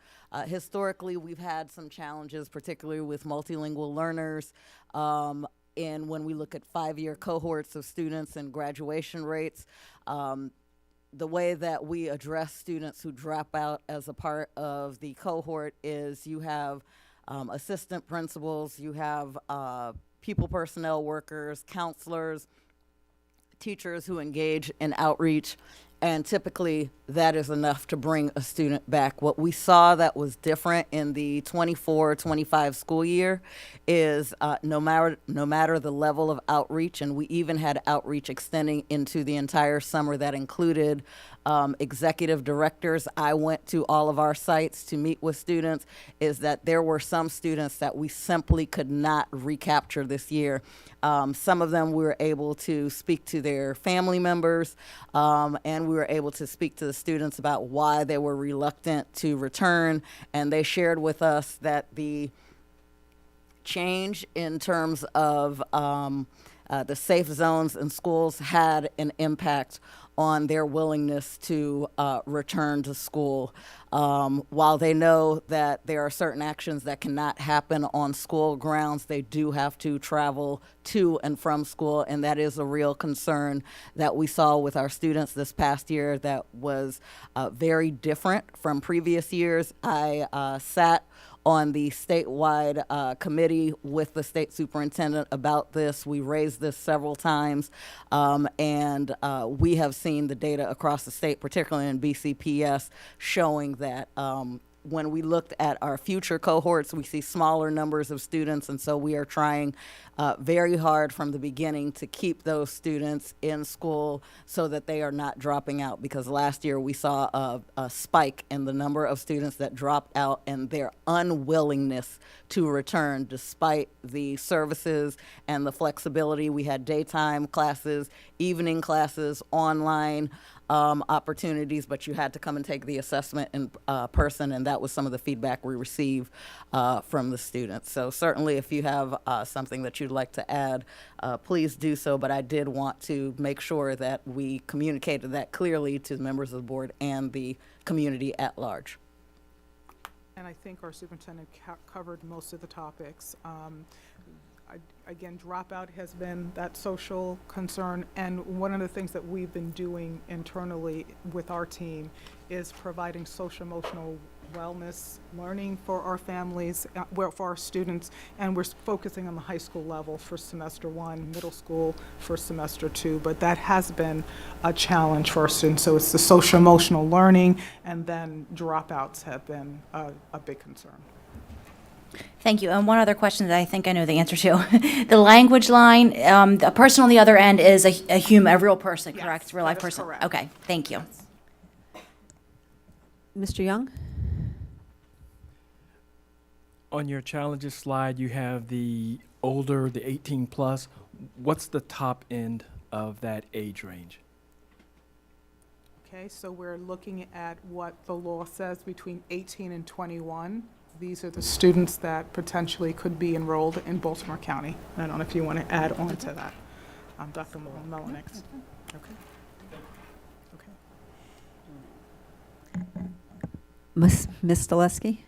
Historically, we've had some challenges, particularly with multilingual learners. And when we look at 5-year cohorts of students and graduation rates, the way that we address students who drop out as a part of the cohort is you have assistant principals, you have people personnel workers, counselors, teachers who engage in outreach, and typically that is enough to bring a student back. What we saw that was different in the 24-25 school year is no matter the level of outreach, and we even had outreach extending into the entire summer that included executive directors. I went to all of our sites to meet with students, is that there were some students that we simply could not recapture this year. Some of them we were able to speak to their family members, and we were able to speak to the students about why they were reluctant to return, and they shared with us that the change in terms of the safe zones in schools had an impact on their willingness to return to school. While they know that there are certain actions that cannot happen on school grounds, they do have to travel to and from school, and that is a real concern that we saw with our students this past year that was very different from previous years. I sat on the statewide committee with the state superintendent about this. We raised this several times, and we have seen the data across the state, particularly in BCPS, showing that when we looked at our future cohorts, we see smaller numbers of students, and so we are trying very hard from the beginning to keep those students in school so that they are not dropping out, because last year we saw a spike in the number of students that dropped out and their unwillingness to return despite the services and the flexibility. We had daytime classes, evening classes, online opportunities, but you had to come and take the assessment in person, and that was some of the feedback we received from the students. So certainly if you have something that you'd like to add, please do so, but I did want to make sure that we communicated that clearly to the members of the board and the community at large. And I think our superintendent covered most of the topics. Again, dropout has been that social concern, and one of the things that we've been doing internally with our team is providing social emotional wellness learning for our families, for our students, and we're focusing on the high school level for semester 1, middle school for semester 2, but that has been a challenge for our students. So it's the social emotional learning, and then dropouts have been a big concern. Thank you. And one other question that I think I know the answer to. The language line, the person on the other end is a human, a real person, Yes, correct? Real life that is person. correct. Okay, thank you. Mr. Young? On your challenges slide, you have the older, the 18 plus. What's the top end of that age range? Okay, so we're looking at what the law says between 18 and 21. These are the students that potentially could be enrolled in Baltimore County. I don't know if you want to add on to that. Dr. Mullenix. Okay. Ms. Stileski?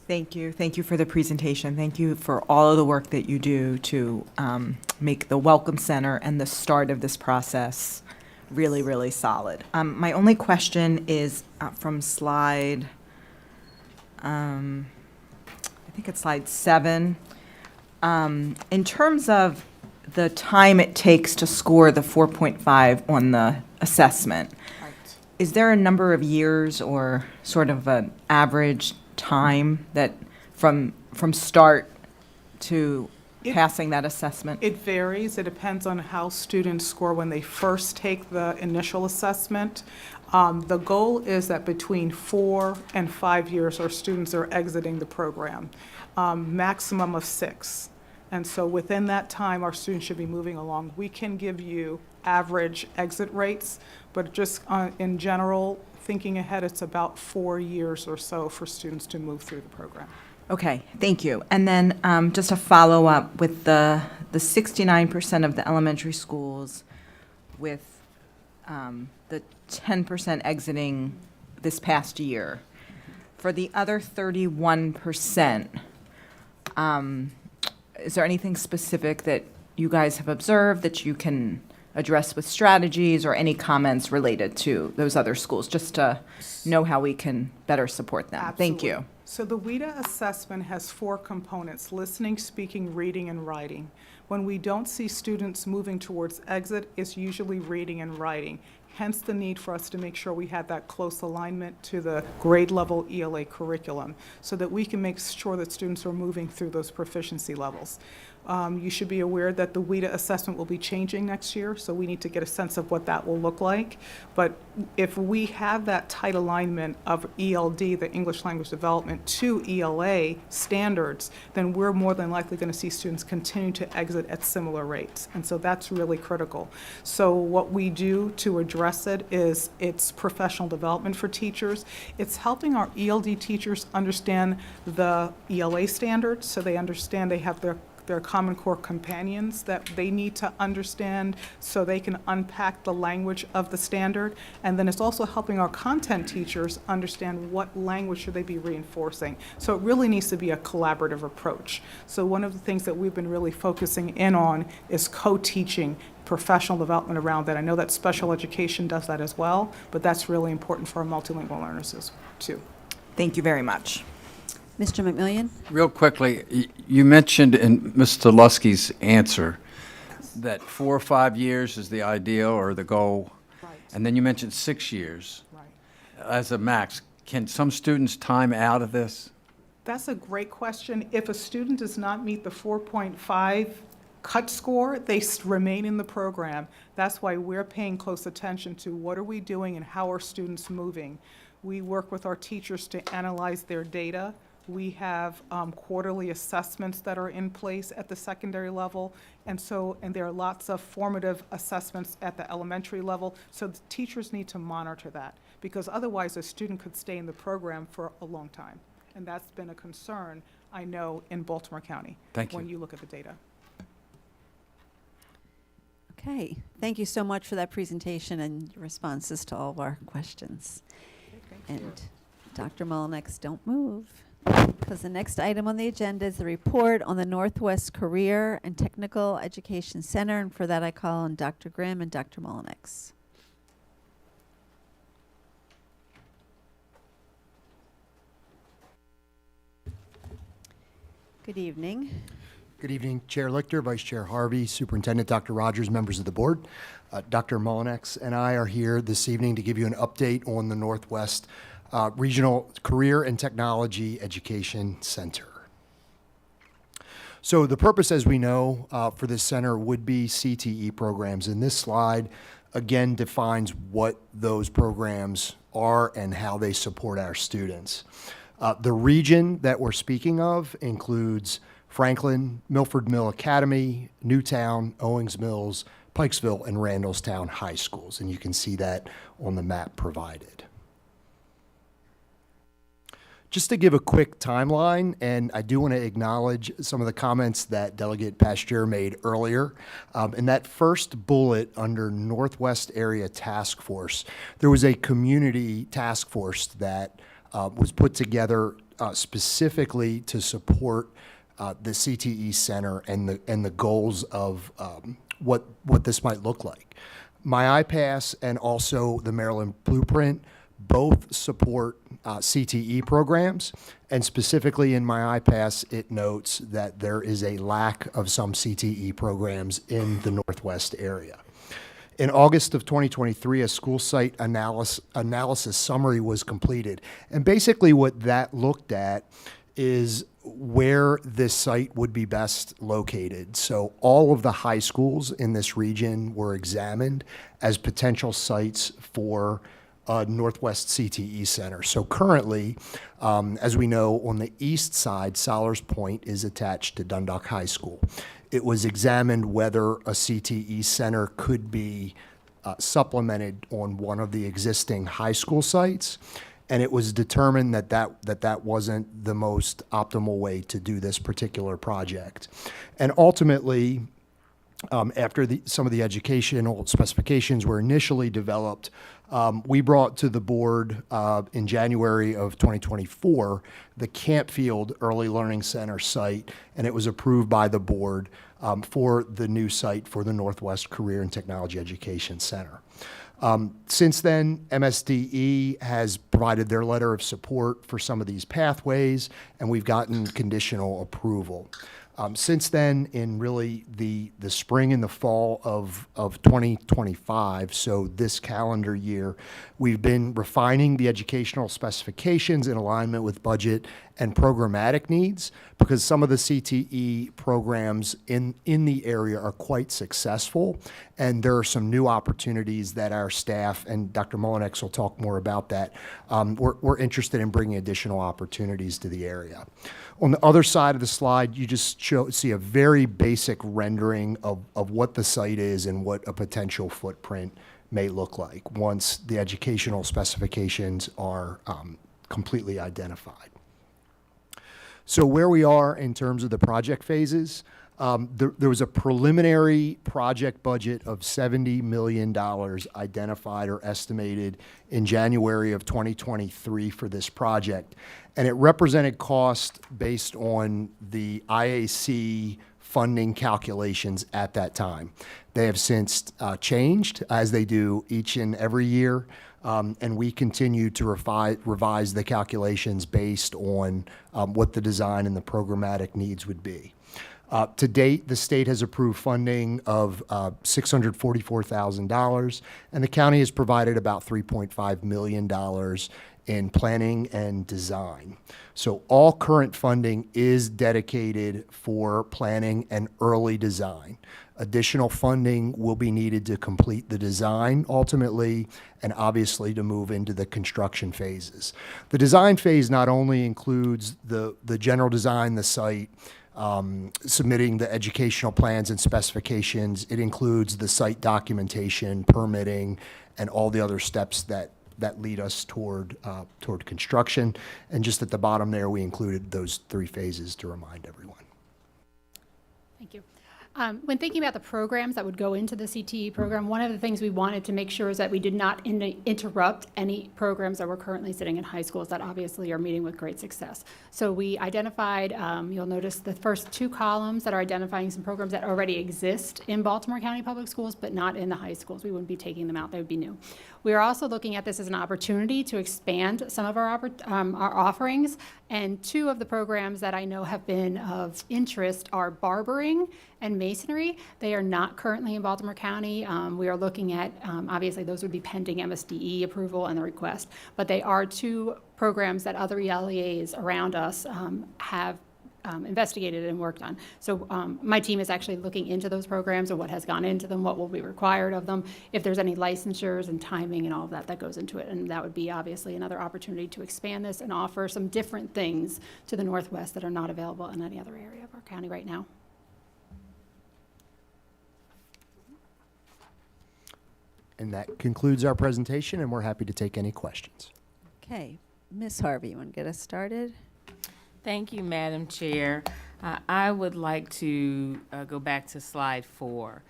Thank you. Thank you for the presentation. Thank you for all of the work that you do to make the Welcome Center and the start of this process really, really solid. My only question is from slide, I think it's slide 7. In terms of the time it takes to score the 4.5 on the assessment, is there a number of years or sort of an average time that from start to passing that assessment? It varies. It depends on how students score when they first take the initial assessment. The goal is that between 4 and 5 years our students are exiting the program, maximum of 6. And so within that time, our students should be moving along. We can give you average exit rates, but just in general, thinking ahead, it's about 4 years or so for students to move through the program. Okay, thank you. And then just a follow-up with the 69% of the elementary schools with the 10% exiting this past year. For the other 31%, is there anything specific that you guys have observed that you can address with strategies or any comments related to those other schools, just to know how we can better support them? Thank you. So the WIDA assessment has 4 components: listening, speaking, reading, and writing. When we don't see students moving towards exit, it's usually reading and writing. Hence the need for us to make sure we have that close alignment to the grade level ELA curriculum so that we can make sure that students are moving through those proficiency levels. You should be aware that the WIDA assessment will be changing next year, so we need to get a sense of what that will look like. But if we have that tight alignment of ELD, the English Language Development, to ELA standards, then we're more than likely going to see students continue to exit at similar rates. And so that's really critical. So what we do to address it is it's professional development for teachers. It's helping our ELD teachers understand the ELA standards, so they understand they have their Common Core companions that they need to understand so they can unpack the language of the standard. And then it's also helping our content teachers understand what language should they be reinforcing. So it really needs to be a collaborative approach. So one of the things that we've been really focusing in on is co-teaching, professional development around that. I know that special education does that as well, but that's really important for our multilingual learners too. Thank you very much. Mr. McMillian? Real quickly, you mentioned in Mr. Lusky's answer that 4 or 5 years is the ideal or the goal. Right. And then you mentioned 6 years Right. as a max. Can some students time out of this? That's a great question. If a student does not meet the 4.5 cut score, they remain in the program. That's why we're paying close attention to what are we doing and how are students moving. We work with our teachers to analyze their data. We have quarterly assessments that are in place at the secondary level, and there are lots of formative assessments at the elementary level, so the teachers need to monitor that, because otherwise a student could stay in the program for a long time. And that's been a concern, I know, in Baltimore County. Thank you. When you look at the data. Okay, thank you so much for that presentation and your responses to all of our questions. And Dr. Mullinex, don't move, because the next item on the agenda is the report on the Northwest Career and Technical Education Center, and for that I call on Dr. Grimm and Dr. Mullinex. Good evening. Good evening, Chair Lichter, Vice Chair Harvey, Superintendent Dr. Rogers, members of the board. Dr. Mullinex and I are here this evening to give you an update on the Northwest Regional Career and Technology Education Center. So the purpose, as we know, for this center would be CTE programs. And this slide, again, defines what those programs are and how they support our students. The region that we're speaking of includes Franklin, Milford Mill Academy, Newtown, Owings Mills, Pikesville, and Randallstown High Schools. And you can see that on the map provided. Just to give a quick timeline, and I do want to acknowledge some of the comments that Delegate Pasteur made earlier. In that first bullet under Northwest Area Task Force, there was a community task force that was put together specifically to support the CTE Center and the goals of what this might look like. My iPass and also the Maryland Blueprint both support CTE programs, and specifically in My iPass, it notes that there is a lack of some CTE programs in the Northwest area. In August of 2023, a school site analysis summary was completed, and basically what that looked at is where this site would be best located. So all of the high schools in this region were examined as potential sites for a Northwest CTE center. So currently, as we know, on the east side, Solars Point is attached to Dundalk High School. It was examined whether a CTE center could be supplemented on one of the existing high school sites, and it was determined that that wasn't the most optimal way to do this particular project. And ultimately, after some of the educational specifications were initially developed, we brought to the board in January of 2024 the Campfield Early Learning Center site, and it was approved by the board for the new site for the Northwest Career and Technology Education Center. Since then, MSDE has provided their letter of support for some of these pathways, and we've gotten conditional approval. Since then, in really the spring and the fall of 2025, so this calendar year, we've been refining the educational specifications in alignment with budget and programmatic needs, because some of the CTE programs in the area are quite successful, and there are some new opportunities that our staff, and Dr. Mullinex will talk more about that, we're interested in bringing additional opportunities to the area. On the other side of the slide, you just see a very basic rendering of what the site is and what a potential footprint may look like once the educational specifications are completely identified. So where we are in terms of the project phases, there was a preliminary project budget of $70 million identified or estimated in January of 2023 for this project. And it represented cost based on the IAC funding calculations at that time. They have since changed, as they do each and every year, and we continue to revise the calculations based on what the design and the programmatic needs would be. To date, the state has approved funding of $644,000, and the county has provided about $3.5 million in planning and design. So all current funding is dedicated for planning and early design. Additional funding will be needed to complete the design ultimately, and obviously to move into the construction phases. The design phase not only includes the general design, the site, submitting the educational plans and specifications, it includes the site documentation, permitting, and all the other steps that lead us toward construction. And just at the bottom there, we included those 3 phases to remind everyone. Thank you. When thinking about the programs that would go into the CTE program, one of the things we wanted to make sure is that we did not interrupt any programs that were currently sitting in high schools that obviously are meeting with great success. So we identified, you'll notice the first 2 columns that are identifying some programs that already exist in Baltimore County Public Schools, but not in the high schools. We wouldn't be taking them out, they would be new. We are also looking at this as an opportunity to expand some of our offerings, and 2 of the programs that I know have been of interest are barbering and masonry. They are not currently in Baltimore County. We are looking at, obviously those would be pending MSDE approval and the request, but they are 2 programs that other ELEAs around us have investigated and worked on. So my team is actually looking into those programs and what has gone into them, what will be required of them, if there's any licensures and timing and all of that goes into it. And that would be obviously another opportunity to expand this and offer some different things to the Northwest that are not available in any other area of our county right now. And that concludes our presentation, and we're happy to take any questions. Okay, Ms. Harvey, you want to get us started? Thank you, Madam Chair. I would like to go back to slide 4.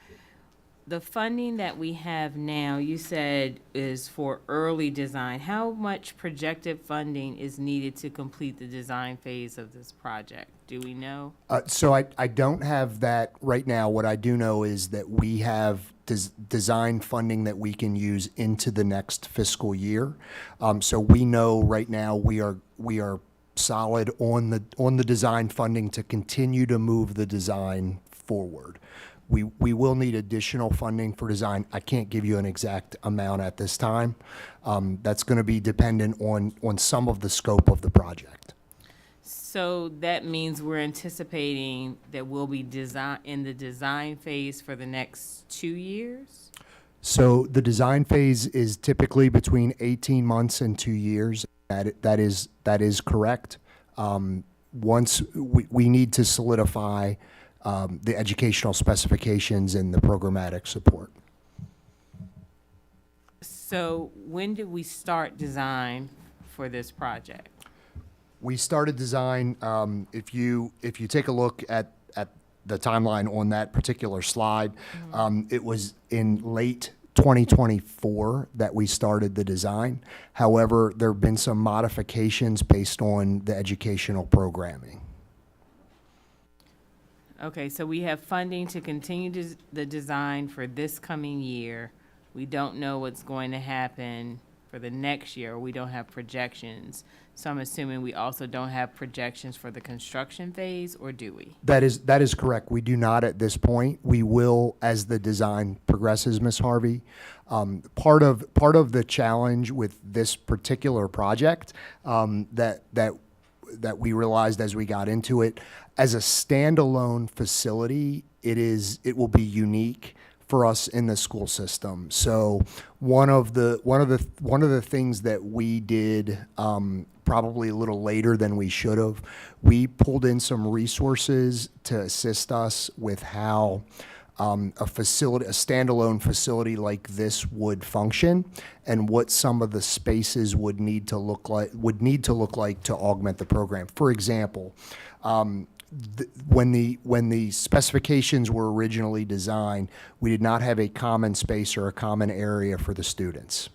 the funding that we have now, you said is for early design. How much projected funding is needed to complete the design phase of this project? Do we know? So I don't have that right now. What I do know is that we have design funding that we can use into the next fiscal year. So we know right now we are solid on the design funding to continue to move the design forward. We will need additional funding for design. I can't give you an exact amount at this time. That's going to be dependent on some of the scope of the project. So that means we're anticipating that we'll be in the design phase for the next 2 years? So the design phase is typically between 18 months and 2 years. That is correct. Once we need to solidify the educational specifications and the programmatic support. So when did we start design for this project? We started design, if you take a look at the timeline on that particular slide, it was in late 2024 that we started the design. However, there have been some modifications based on the educational programming. Okay, so we have funding to continue the design for this coming year. We don't know what's going to happen for the next year. We don't have projections. So I'm assuming we also don't have projections for the construction phase, or do we? That is correct. We do not at this point. We will as the design progresses, Ms. Harvey. Part of the challenge with this particular project that we realized as we got into it, as a standalone facility, it will be unique for us in the school system. So one of the things that we did probably a little later than we should have, we pulled in some resources to assist us with how a standalone facility like this would function, and what some of the spaces would need to look like to augment the program. For example, when the specifications were originally designed, we did not have a common space or a common area for the students.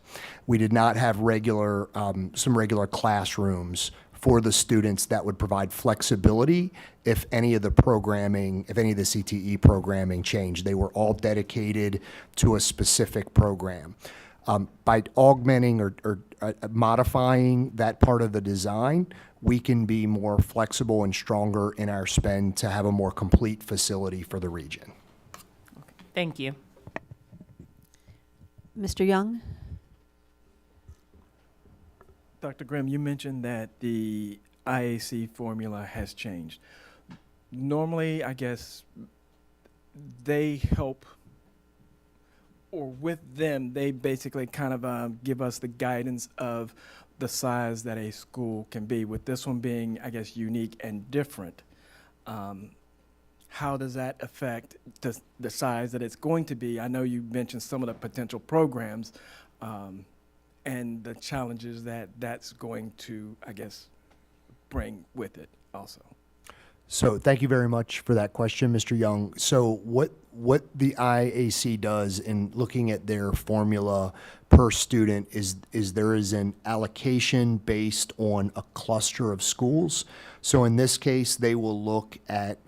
We did not have some regular classrooms for the students that would provide flexibility if any of the CTE programming changed. They were all dedicated to a specific program. By augmenting or modifying that part of the design, we can be more flexible and stronger in our spend to have a more complete facility for the region. Thank you. Mr. Young? Dr. Grimm, you mentioned that the IAC formula has changed. Normally, I guess, they help, or with them, they basically kind of give us the guidance of the size that a school can be. With this one being, I guess, unique and different, how does that affect the size that it's going to be? I know you mentioned some of the potential programs and the challenges that that's going to, I guess, bring with it also. So thank you very much for that question, Mr. Young. So what the IAC does in looking at their formula per student is there is an allocation based on a cluster of schools. So in this case, they will look at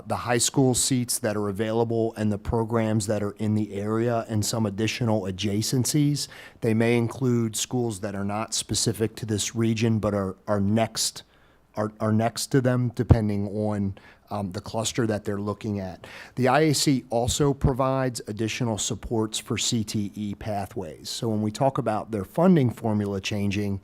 the high school seats that are available and the programs that are in the area and some additional adjacencies. They may include schools that are not specific to this region but are next to them, depending on the cluster that they're looking at. The IAC also provides additional supports for CTE pathways. So when we talk about their funding formula changing,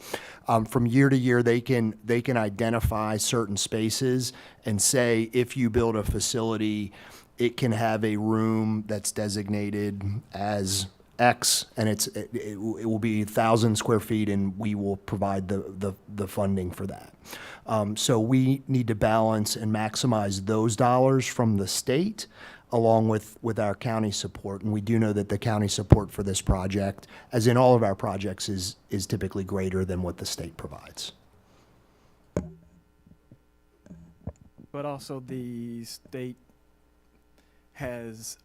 from year to year, they can identify certain spaces and say, if you build a facility, it can have a room that's designated as X, and it will be 1,000 square feet, and we will provide the funding for that. So we need to balance and maximize those dollars from the state along with our county support. And we do know that the county support for this project, as in all of our projects, is typically greater than what the state provides. But also the state has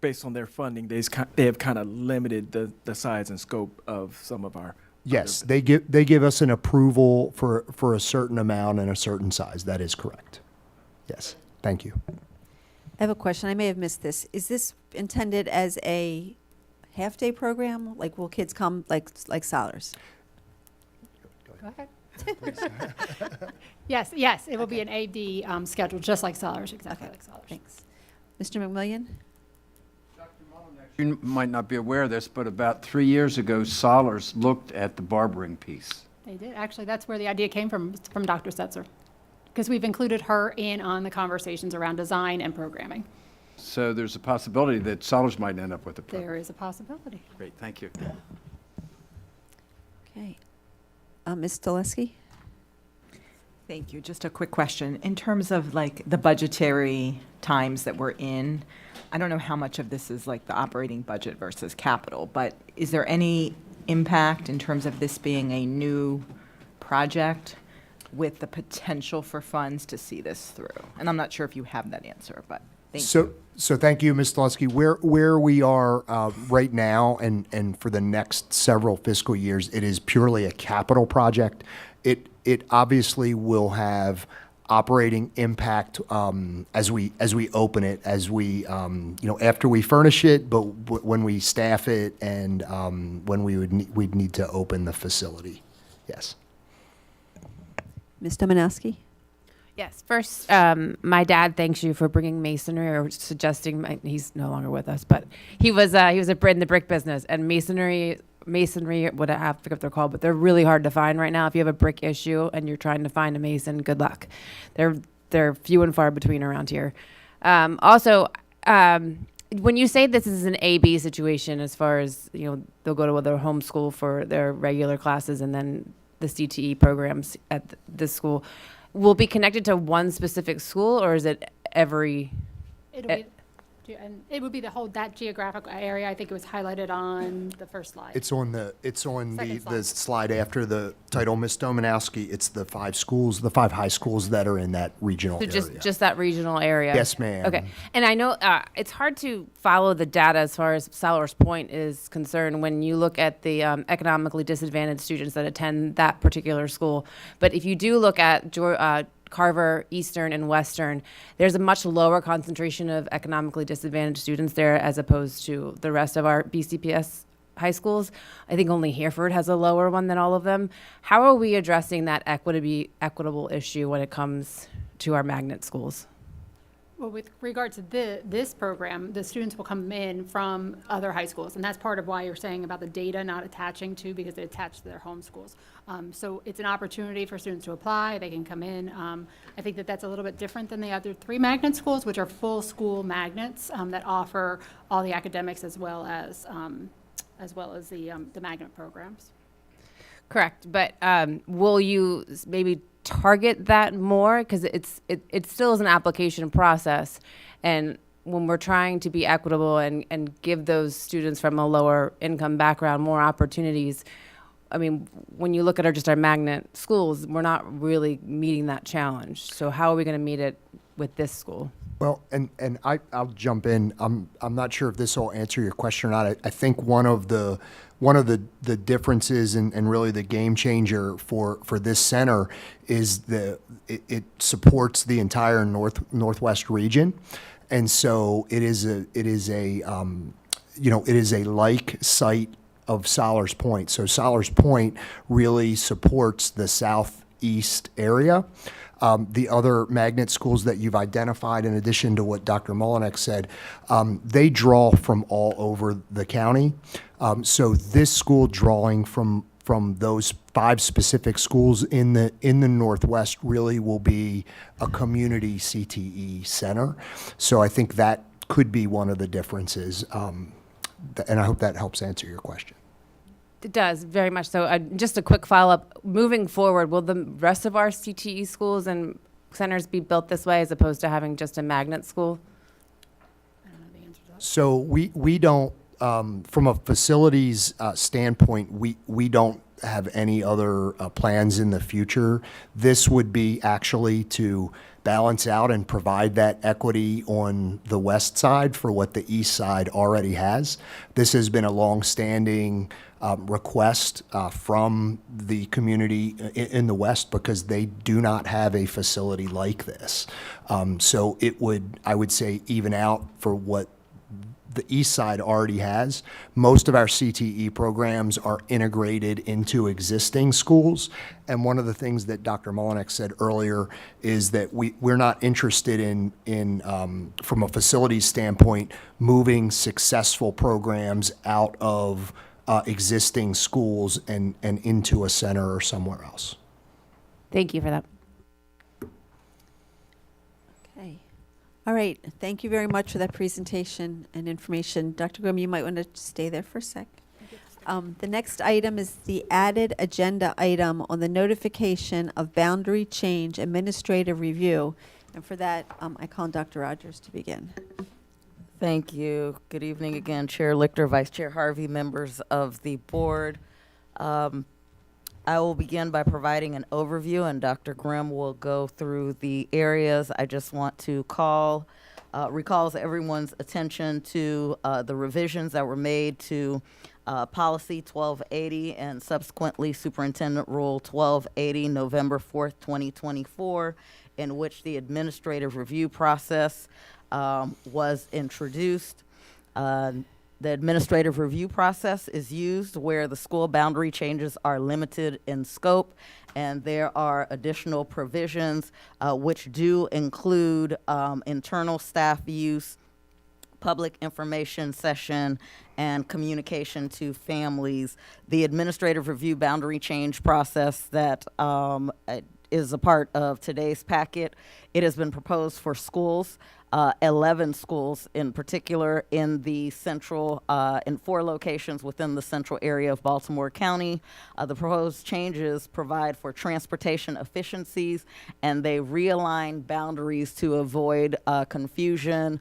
based on their funding, they have kind of limited the size and scope of some of our. Yes, they give us an approval for a certain amount and a certain size. That is correct. Yes, thank you. I have a question. I may have missed this. Is this intended as a half-day program? Like, will kids come like Solars? Go ahead. Yes, it will be an AD schedule, just like Solars, exactly like Solars. Thanks. Mr. McMillian? You might not be aware of this, but about 3 years ago, Solars looked at the barbering piece. They did. Actually, that's where the idea came from Dr. Setzer, because we've included her in on the conversations around design and programming. So there's a possibility that Solars might end up with a program. There is a possibility. Great, thank you. Okay. Ms. Stileski? Thank you. Just a quick question. In terms of like the budgetary times that we're in, I don't know how much of this is like the operating budget versus capital, but is there any impact in terms of this being a new project with the potential for funds to see this through? And I'm not sure if you have that answer, but thank you. So thank you, Ms. Lusky. Where we are right now and for the next several fiscal years, it is purely a capital project. It obviously will have operating impact as we open it, as we after we furnish it, but when we staff it and when we'd need to open the facility. Yes. Ms. Domanowski? Yes. First, my dad thanks you for bringing masonry, or suggesting. He's no longer with us, but he was a Brit in the brick business, and masonry. What I have to forget what they're called, but they're really hard to find right now. If you have a brick issue and you're trying to find a mason, good luck. They're few and far between around here. Also, when you say this is an A-B situation, as far as they'll go to their home school for their regular classes and then the CTE programs at this school, will be connected to one specific school, or is it every? And it would be that geographical area. I think it was highlighted on the first slide. It's on the Second slide after the title, Ms. Domanowski. It's the 5 schools, the 5 high schools that are in that regional area. Just that regional area. Yes, ma'am. Okay, and I know it's hard to follow the data as far as Solars Point is concerned when you look at the economically disadvantaged students that attend that particular school. But if you do look at Carver, Eastern, and Western, there's a much lower concentration of economically disadvantaged students there as opposed to the rest of our BCPS high schools. I think only Hereford has a lower one than all of them. How are we addressing that equitable issue when it comes to our magnet schools? Well, with regard to this program, the students will come in from other high schools, and that's part of why you're saying about the data not attaching to, because they attach to their home schools. So it's an opportunity for students to apply. They can come in. I think that's a little bit different than the other 3 magnet schools, which are full school magnets that offer all the academics as well as the magnet programs. Correct, but will you maybe target that more, because it still is an application process, and when we're trying to be equitable and give those students from a lower income background more opportunities, I mean, when you look at our magnet schools, we're not really meeting that challenge. So how are we going to meet it with this school? Well, and I'll jump in. I'm not sure if this will answer your question or not. I think one of the differences and really the game changer for this center is it supports the entire northwest region, and so it is a like site of Solars Point. So Solars Point really supports the southeast area. The other magnet schools that you've identified, in addition to what Dr. Molinek said, they draw from all over the county. So this school drawing from those 5 specific schools in the Northwest really will be a community CTE center. So I think that could be one of the differences, and I hope that helps answer your question. It does, very much so. Just a quick follow-up. Moving forward, will the rest of our CTE schools and centers be built this way as opposed to having just a magnet school? I don't know the answer to that. So we don't, from a facilities standpoint, we don't have any other plans in the future. This would be actually to balance out and provide that equity on the west side for what the east side already has. This has been a longstanding request from the community in the west because they do not have a facility like this. So it would, I would say, even out for what the east side already has. Most of our CTE programs are integrated into existing schools. And one of the things that Dr. Molinek said earlier is that we're not interested in from a facilities standpoint, moving successful programs out of existing schools and into a center or somewhere else. Thank you for that. Okay. All right. Thank you very much for that presentation and information. Dr. Grimm, you might want to stay there for a sec. The next item is the added agenda item on the notification of boundary change administrative review. And for that, I call on Dr. Rogers to begin. Thank you. Good evening again, Chair Lichter, Vice Chair Harvey, members of the board. I will begin by providing an overview, and Dr. Grimm will go through the areas. I just want to recalls everyone's attention to the revisions that were made to Policy 1280 and subsequently Superintendent Rule 1280, November 4th, 2024, in which the administrative review process was introduced. The administrative review process is used where the school boundary changes are limited in scope, and there are additional provisions which do include internal staff use, public information session, and communication to families. The administrative review boundary change process that is a part of today's packet, it has been proposed for schools. 11 schools in particular in the central, in 4 locations within the central area of Baltimore County. The proposed changes provide for transportation efficiencies, and they realign boundaries to avoid confusion.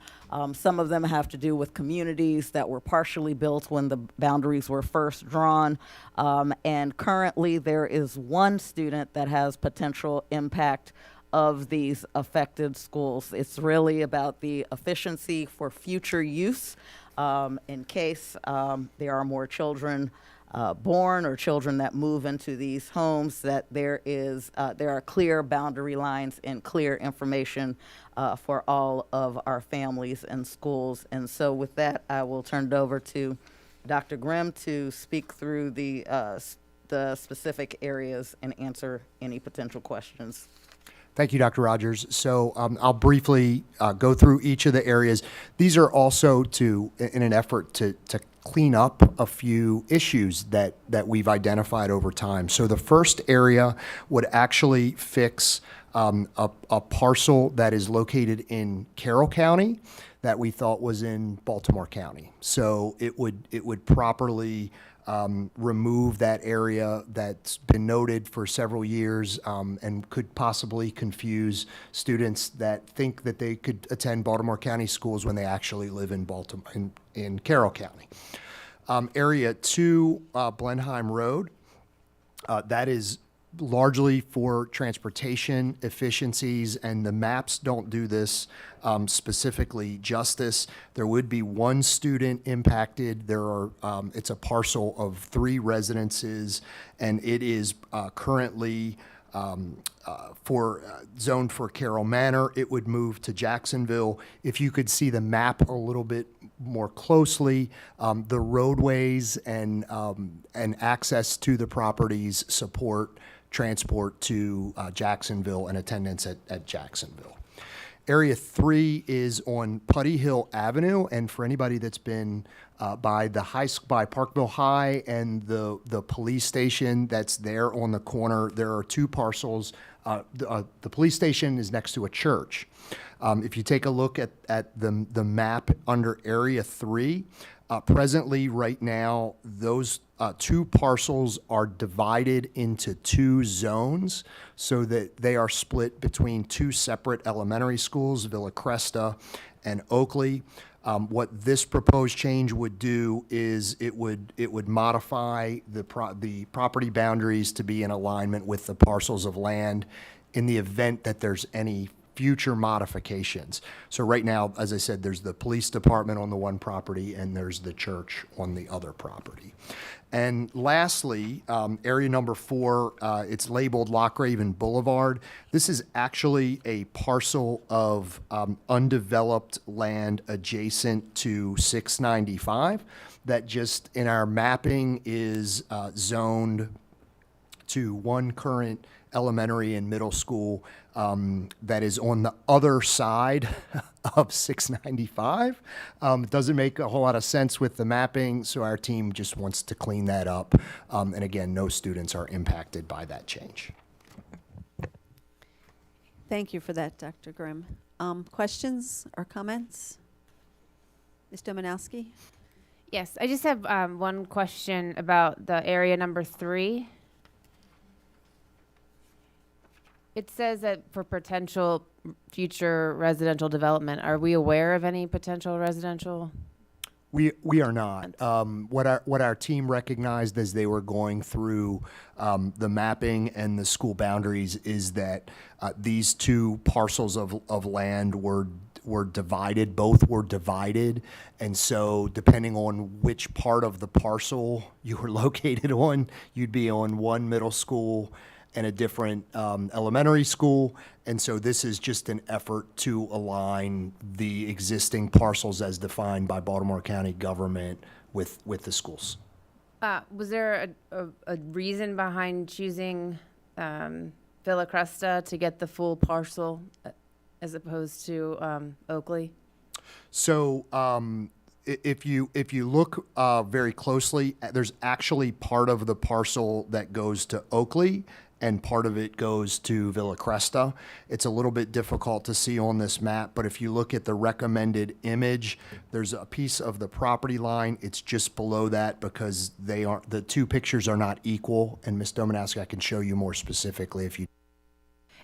Some of them have to do with communities that were partially built when the boundaries were first drawn. And currently there is 1 student that has potential impact of these affected schools. It's really about the efficiency for future use in case there are more children born or children that move into these homes, that there are clear boundary lines and clear information for all of our families and schools. And so with that, I will turn it over to Dr. Grimm to speak through the specific areas and answer any potential questions. Thank you, Dr. Rogers. So I'll briefly go through each of the areas. These are also in an effort to clean up a few issues that we've identified over time. So the first area would actually fix a parcel that is located in Carroll County that we thought was in Baltimore County. So it would properly remove that area that's been noted for several years and could possibly confuse students that think that they could attend Baltimore County schools when they actually live in Baltimore, in Carroll County. Area 2, Blenheim Road, that is largely for transportation efficiencies, and the maps don't do this specifically justice. There would be 1 student impacted. It's a parcel of 3 residences, and it is currently zoned for Carroll Manor. It would move to Jacksonville. If you could see the map a little bit more closely, the roadways and access to the properties support transport to Jacksonville and attendance at Jacksonville. Area 3 is on Putty Hill Avenue, and for anybody that's been by Parkville High and the police station that's there on the corner, there are 2 parcels. The police station is next to a church. If you take a look at the map under Area 3, presently, right now, those 2 parcels are divided into 2 zones so that they are split between 2 separate elementary schools, Villa Cresta and Oakley. What this proposed change would do is it would modify the property boundaries to be in alignment with the parcels of land in the event that there's any future modifications. So right now, as I said, there's the police department on the one property and there's the church on the other property. And lastly, area number 4, it's labeled Lockraven Boulevard. This is actually a parcel of undeveloped land adjacent to 695 that just in our mapping is zoned to one current elementary and middle school that is on the other side of 695. It doesn't make a whole lot of sense with the mapping, so our team just wants to clean that up. And again, no students are impacted by that change. Thank you for that, Dr. Grimm. Questions or comments? Ms. Domanowski? Yes, I just have one question about the area number 3. It says that for potential future residential development, are we aware of any potential residential? We are not. What our team recognized as they were going through the mapping and the school boundaries is that these two parcels of land were divided. Both were divided, and so depending on which part of the parcel you were located on, you'd be on one middle school and a different elementary school. And so this is just an effort to align the existing parcels as defined by Baltimore County government with the schools. Was there a reason behind choosing Villa Cresta to get the full parcel as opposed to Oakley? So if you look very closely, there's actually part of the parcel that goes to Oakley and part of it goes to Villa Cresta. It's a little bit difficult to see on this map, but if you look at the recommended image, there's a piece of the property line. It's just below that because the two pictures are not equal. And Ms. Domanowski, I can show you more specifically if you.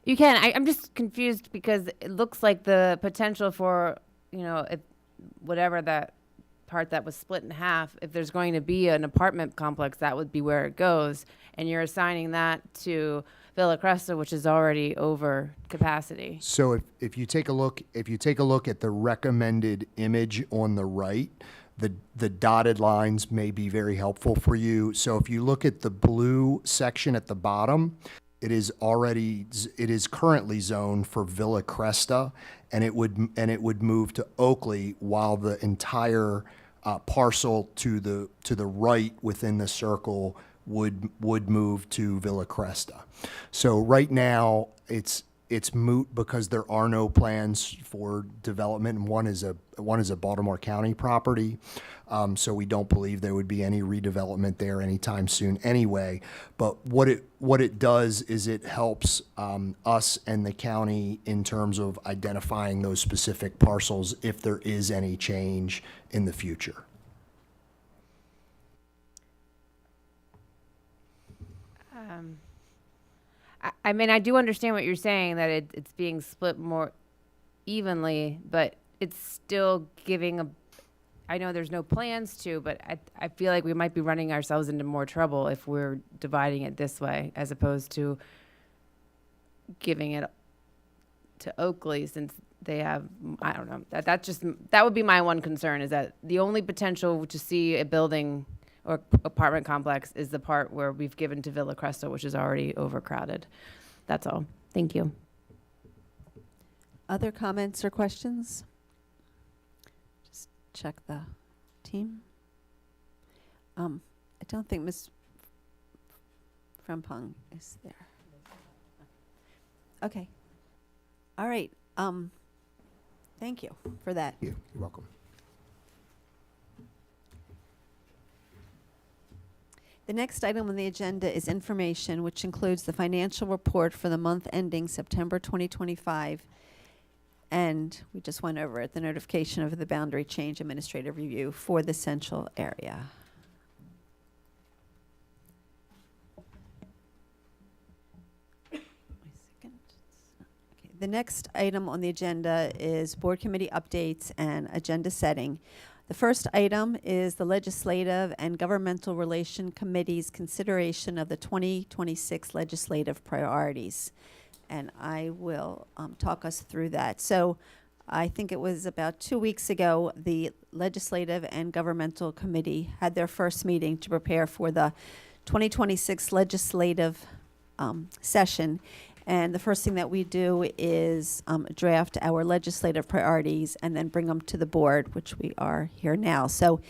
You can. I'm just confused because it looks like the potential for, if whatever that part that was split in half, if there's going to be an apartment complex, that would be where it goes. And you're assigning that to Villa Cresta, which is already over capacity. So if you take a look at the recommended image on the right, the dotted lines may be very helpful for you. So if you look at the blue section at the bottom, it is currently zoned for Villa Cresta, and it would move to Oakley, while the entire parcel to the right within the circle would move to Villa Cresta. So right now it's moot because there are no plans for development. And one is a Baltimore County property, so we don't believe there would be any redevelopment there anytime soon anyway. But what it does is it helps us and the county in terms of identifying those specific parcels if there is any change in the future. I mean, I do understand what you're saying, that it's being split more evenly, but it's still giving I know there's no plans to, but I feel like we might be running ourselves into more trouble if we're dividing it this way as opposed to giving it to Oakley, since they have, I don't know, that would be my one concern, is that the only potential to see a building or apartment complex is the part where we've given to Villa Cresta, which is already overcrowded. That's all. Thank you. Other comments or questions? Just check the team. I don't think Ms. Frempong is there. Okay. All right. Thank you for that. You're welcome. The next item on the agenda is information, which includes the financial report for the month ending September 2025. And we just went over it, the notification of the boundary change administrative review for the central area. The next item on the agenda is board committee updates and agenda setting. The first item is the Legislative and Governmental Relation Committee's consideration of the 2026 legislative priorities. and I will talk us through that. So I think it was about 2 weeks ago, the Legislative and Governmental Committee had their first meeting to prepare for the 2026 legislative session. And the first thing that we do is draft our legislative priorities and then bring them to the board, which we are here now. So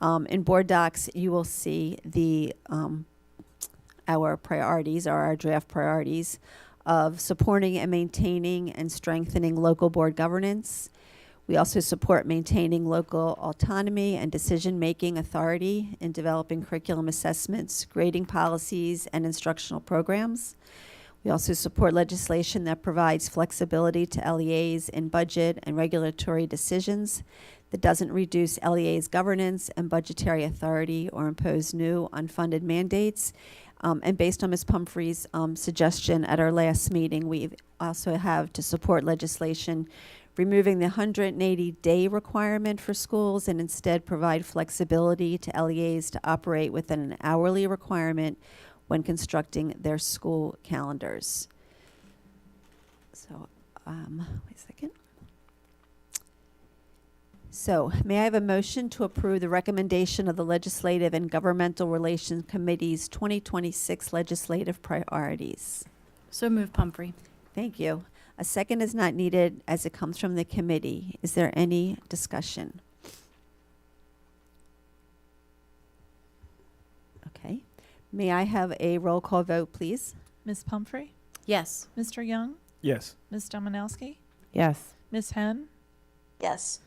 in board docs, you will see the our priorities, or our draft priorities, of supporting and maintaining and strengthening local board governance. We also support maintaining local autonomy and decision-making authority in developing curriculum assessments, grading policies, and instructional programs. We also support legislation that provides flexibility to LEAs in budget and regulatory decisions, that doesn't reduce LEA's governance and budgetary authority or impose new unfunded mandates. And based on Ms. Pumphrey's suggestion at our last meeting, we also have to support legislation removing the 180-day requirement for schools and instead provide flexibility to LEAs to operate within an hourly requirement when constructing their school calendars. So, wait a second. So, may I have a motion to approve the recommendation of the Legislative and Governmental Relations Committee's 2026 legislative priorities? So moved, Pumphrey. Thank you. A second is not needed as it comes from the committee. Is there any discussion? Okay. May I have a roll call vote, please? Ms. Pumphrey? Yes. Mr. Young? Yes. Ms. Dominowski? Yes. Ms. Henn? Yes.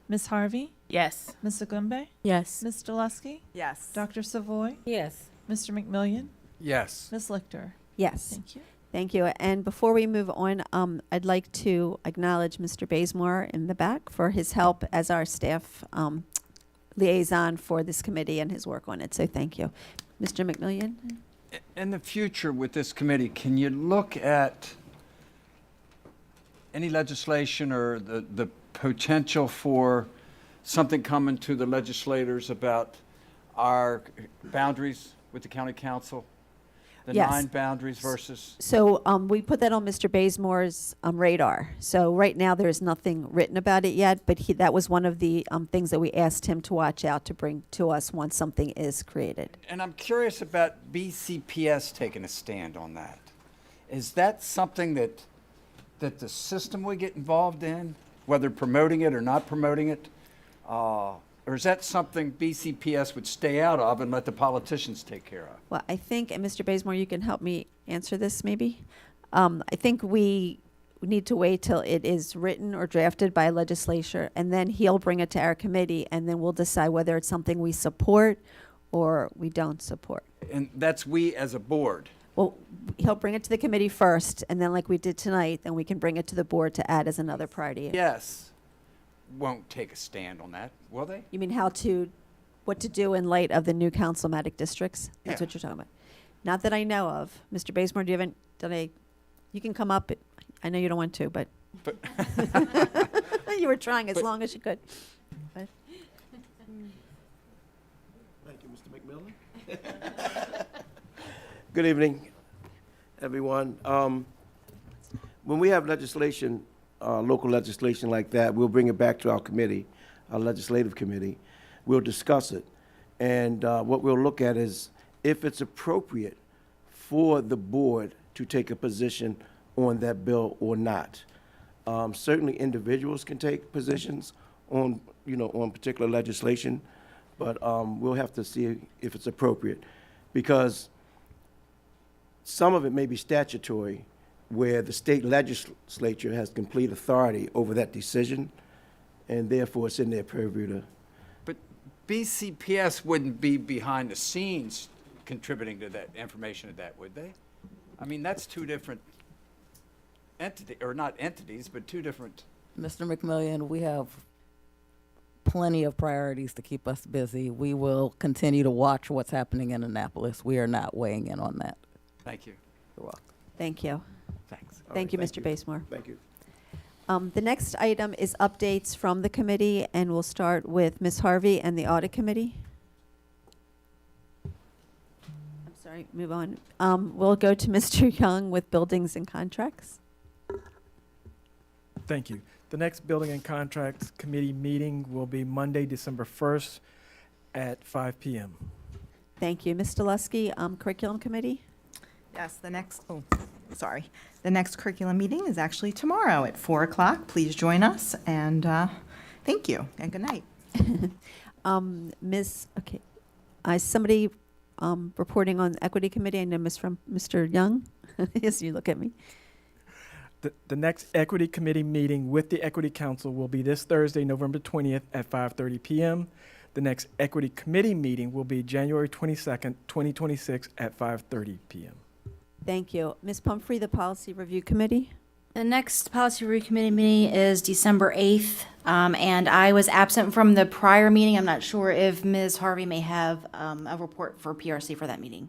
Ms. Harvey? Yes. Ms. Agumbe? Yes. Ms. Delusky? Yes. Dr. Savoy? Yes. Mr. McMillian? Yes. Ms. Lichter? Yes. Thank you. Thank you. And before we move on, I'd like to acknowledge Mr. Bazemore in the back for his help as our staff liaison for this committee and his work on it. So thank you. Mr. McMillian? In the future with this committee, can you look at any legislation or the potential for something coming to the legislators about our boundaries with the county council? The Yes. 9 boundaries versus, So we put that on Mr. Bazemore's radar. So right now there is nothing written about it yet, but that was one of the things that we asked him to watch out to bring to us once something is created. and I'm curious about BCPS taking a stand on that. Is that something that the system would get involved in, whether promoting it or not promoting it? Or is that something BCPS would stay out of and let the politicians take care of? Well, I think, and Mr. Bazemore, you can help me answer this maybe. I think we need to wait till it is written or drafted by a legislature, and then he'll bring it to our committee, and then we'll decide whether it's something we support or we don't support. And that's we as a board. Well, he'll bring it to the committee first, and then like we did tonight, then we can bring it to the board to add as another priority. Yes. Won't take a stand on that, will they? You mean what to do in light of the new councilmatic districts? That's Yeah. what you're talking about. Not that I know of. Mr. Bazemore, do you have you can come up. I know you don't want to, but you were trying as long as you could. But. Thank you, Mr. McMillan. Good evening, everyone. When we have legislation, local legislation like that, we'll bring it back to our committee, our legislative committee. We'll discuss it. And what we'll look at is if it's appropriate for the board to take a position on that bill or not. Certainly individuals can take positions on, on particular legislation, but we'll have to see if it's appropriate. Because some of it may be statutory, where the state legislature has complete authority over that decision, and therefore it's in their purview to. But BCPS wouldn't be behind the scenes contributing to that information to that, would they? I mean, that's two different entities, or not entities, but two different. Mr. McMillian, we have plenty of priorities to keep us busy. We will continue to watch what's happening in Annapolis. We are not weighing in on that. Thank you. You're welcome. Thank you. Thanks. Thank you, Mr. Bazemore. Thank you. The next item is updates from the committee, and we'll start with Ms. Harvey and the Audit Committee. I'm sorry. Sorry, move on. We'll go to Mr. Young with buildings and contracts. Thank you. The next Building and Contracts Committee meeting will be Monday, December 1st at 5 p.m. Thank you. Ms. Delusky, curriculum committee? Yes, the next curriculum meeting is actually tomorrow at 4 o'clock. Please join us, and thank you, and good night. Somebody reporting on the equity committee? I know Mr. Young. Yes, you look at me. The next Equity Committee meeting with the Equity Council will be this Thursday, November 20th at 5:30 p.m. The next Equity Committee meeting will be January 22nd, 2026 at 5:30 p.m. Thank you. Ms. Pumphrey, the Policy Review Committee? The next Policy Review Committee meeting is December 8th, and I was absent from the prior meeting. I'm not sure if Ms. Harvey may have a report for PRC for that meeting.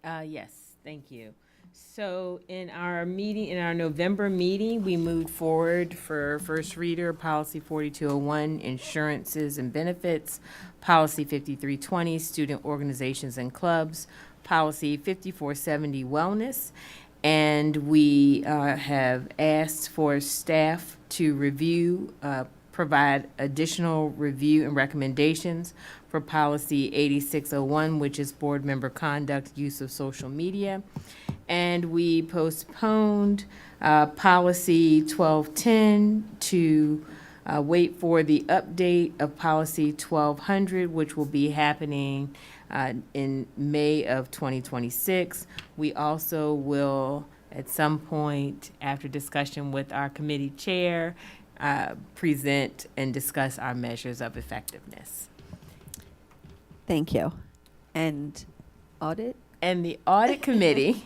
Yes, thank you. So in our November meeting, we moved forward for first reader, Policy 4201, Insurances and Benefits, Policy 5320, Student Organizations and Clubs, Policy 5470, Wellness, and we have asked for staff to review, provide additional review and recommendations for Policy 8601, which is Board Member Conduct, Use of Social Media. And we postponed Policy 1210 to wait for the update of Policy 1200, which will be happening in May of 2026. We also will, at some point, after discussion with our committee chair, present and discuss our measures of effectiveness. Thank you. And audit? And the audit committee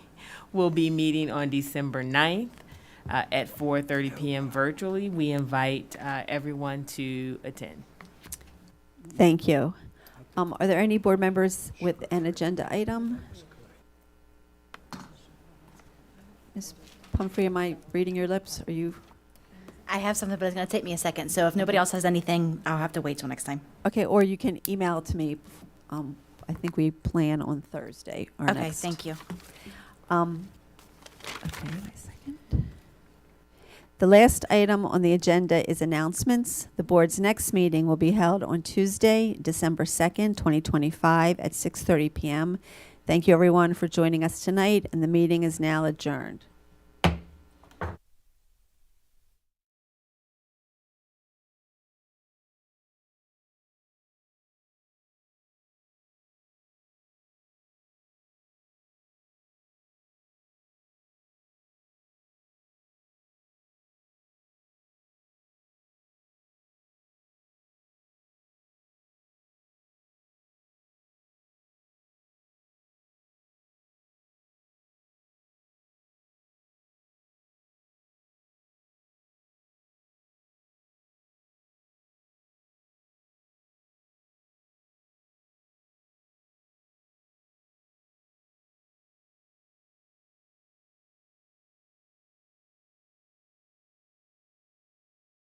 will be meeting on December 9th at 4:30 p.m. virtually. We invite everyone to attend. Thank you. Are there any board members with an agenda item? Ms. Pumphrey, am I reading your lips? Are you? I have something, but it's going to take me a second. So if nobody else has anything, I'll have to wait till next time. Okay, or you can email it to me. I think we plan on Thursday. Okay, thank you. Okay, wait a second. The last item on the agenda is announcements. The board's next meeting will be held on Tuesday, December 2nd, 2025 at 6:30 p.m. Thank you, everyone, for joining us tonight, and the meeting is now adjourned.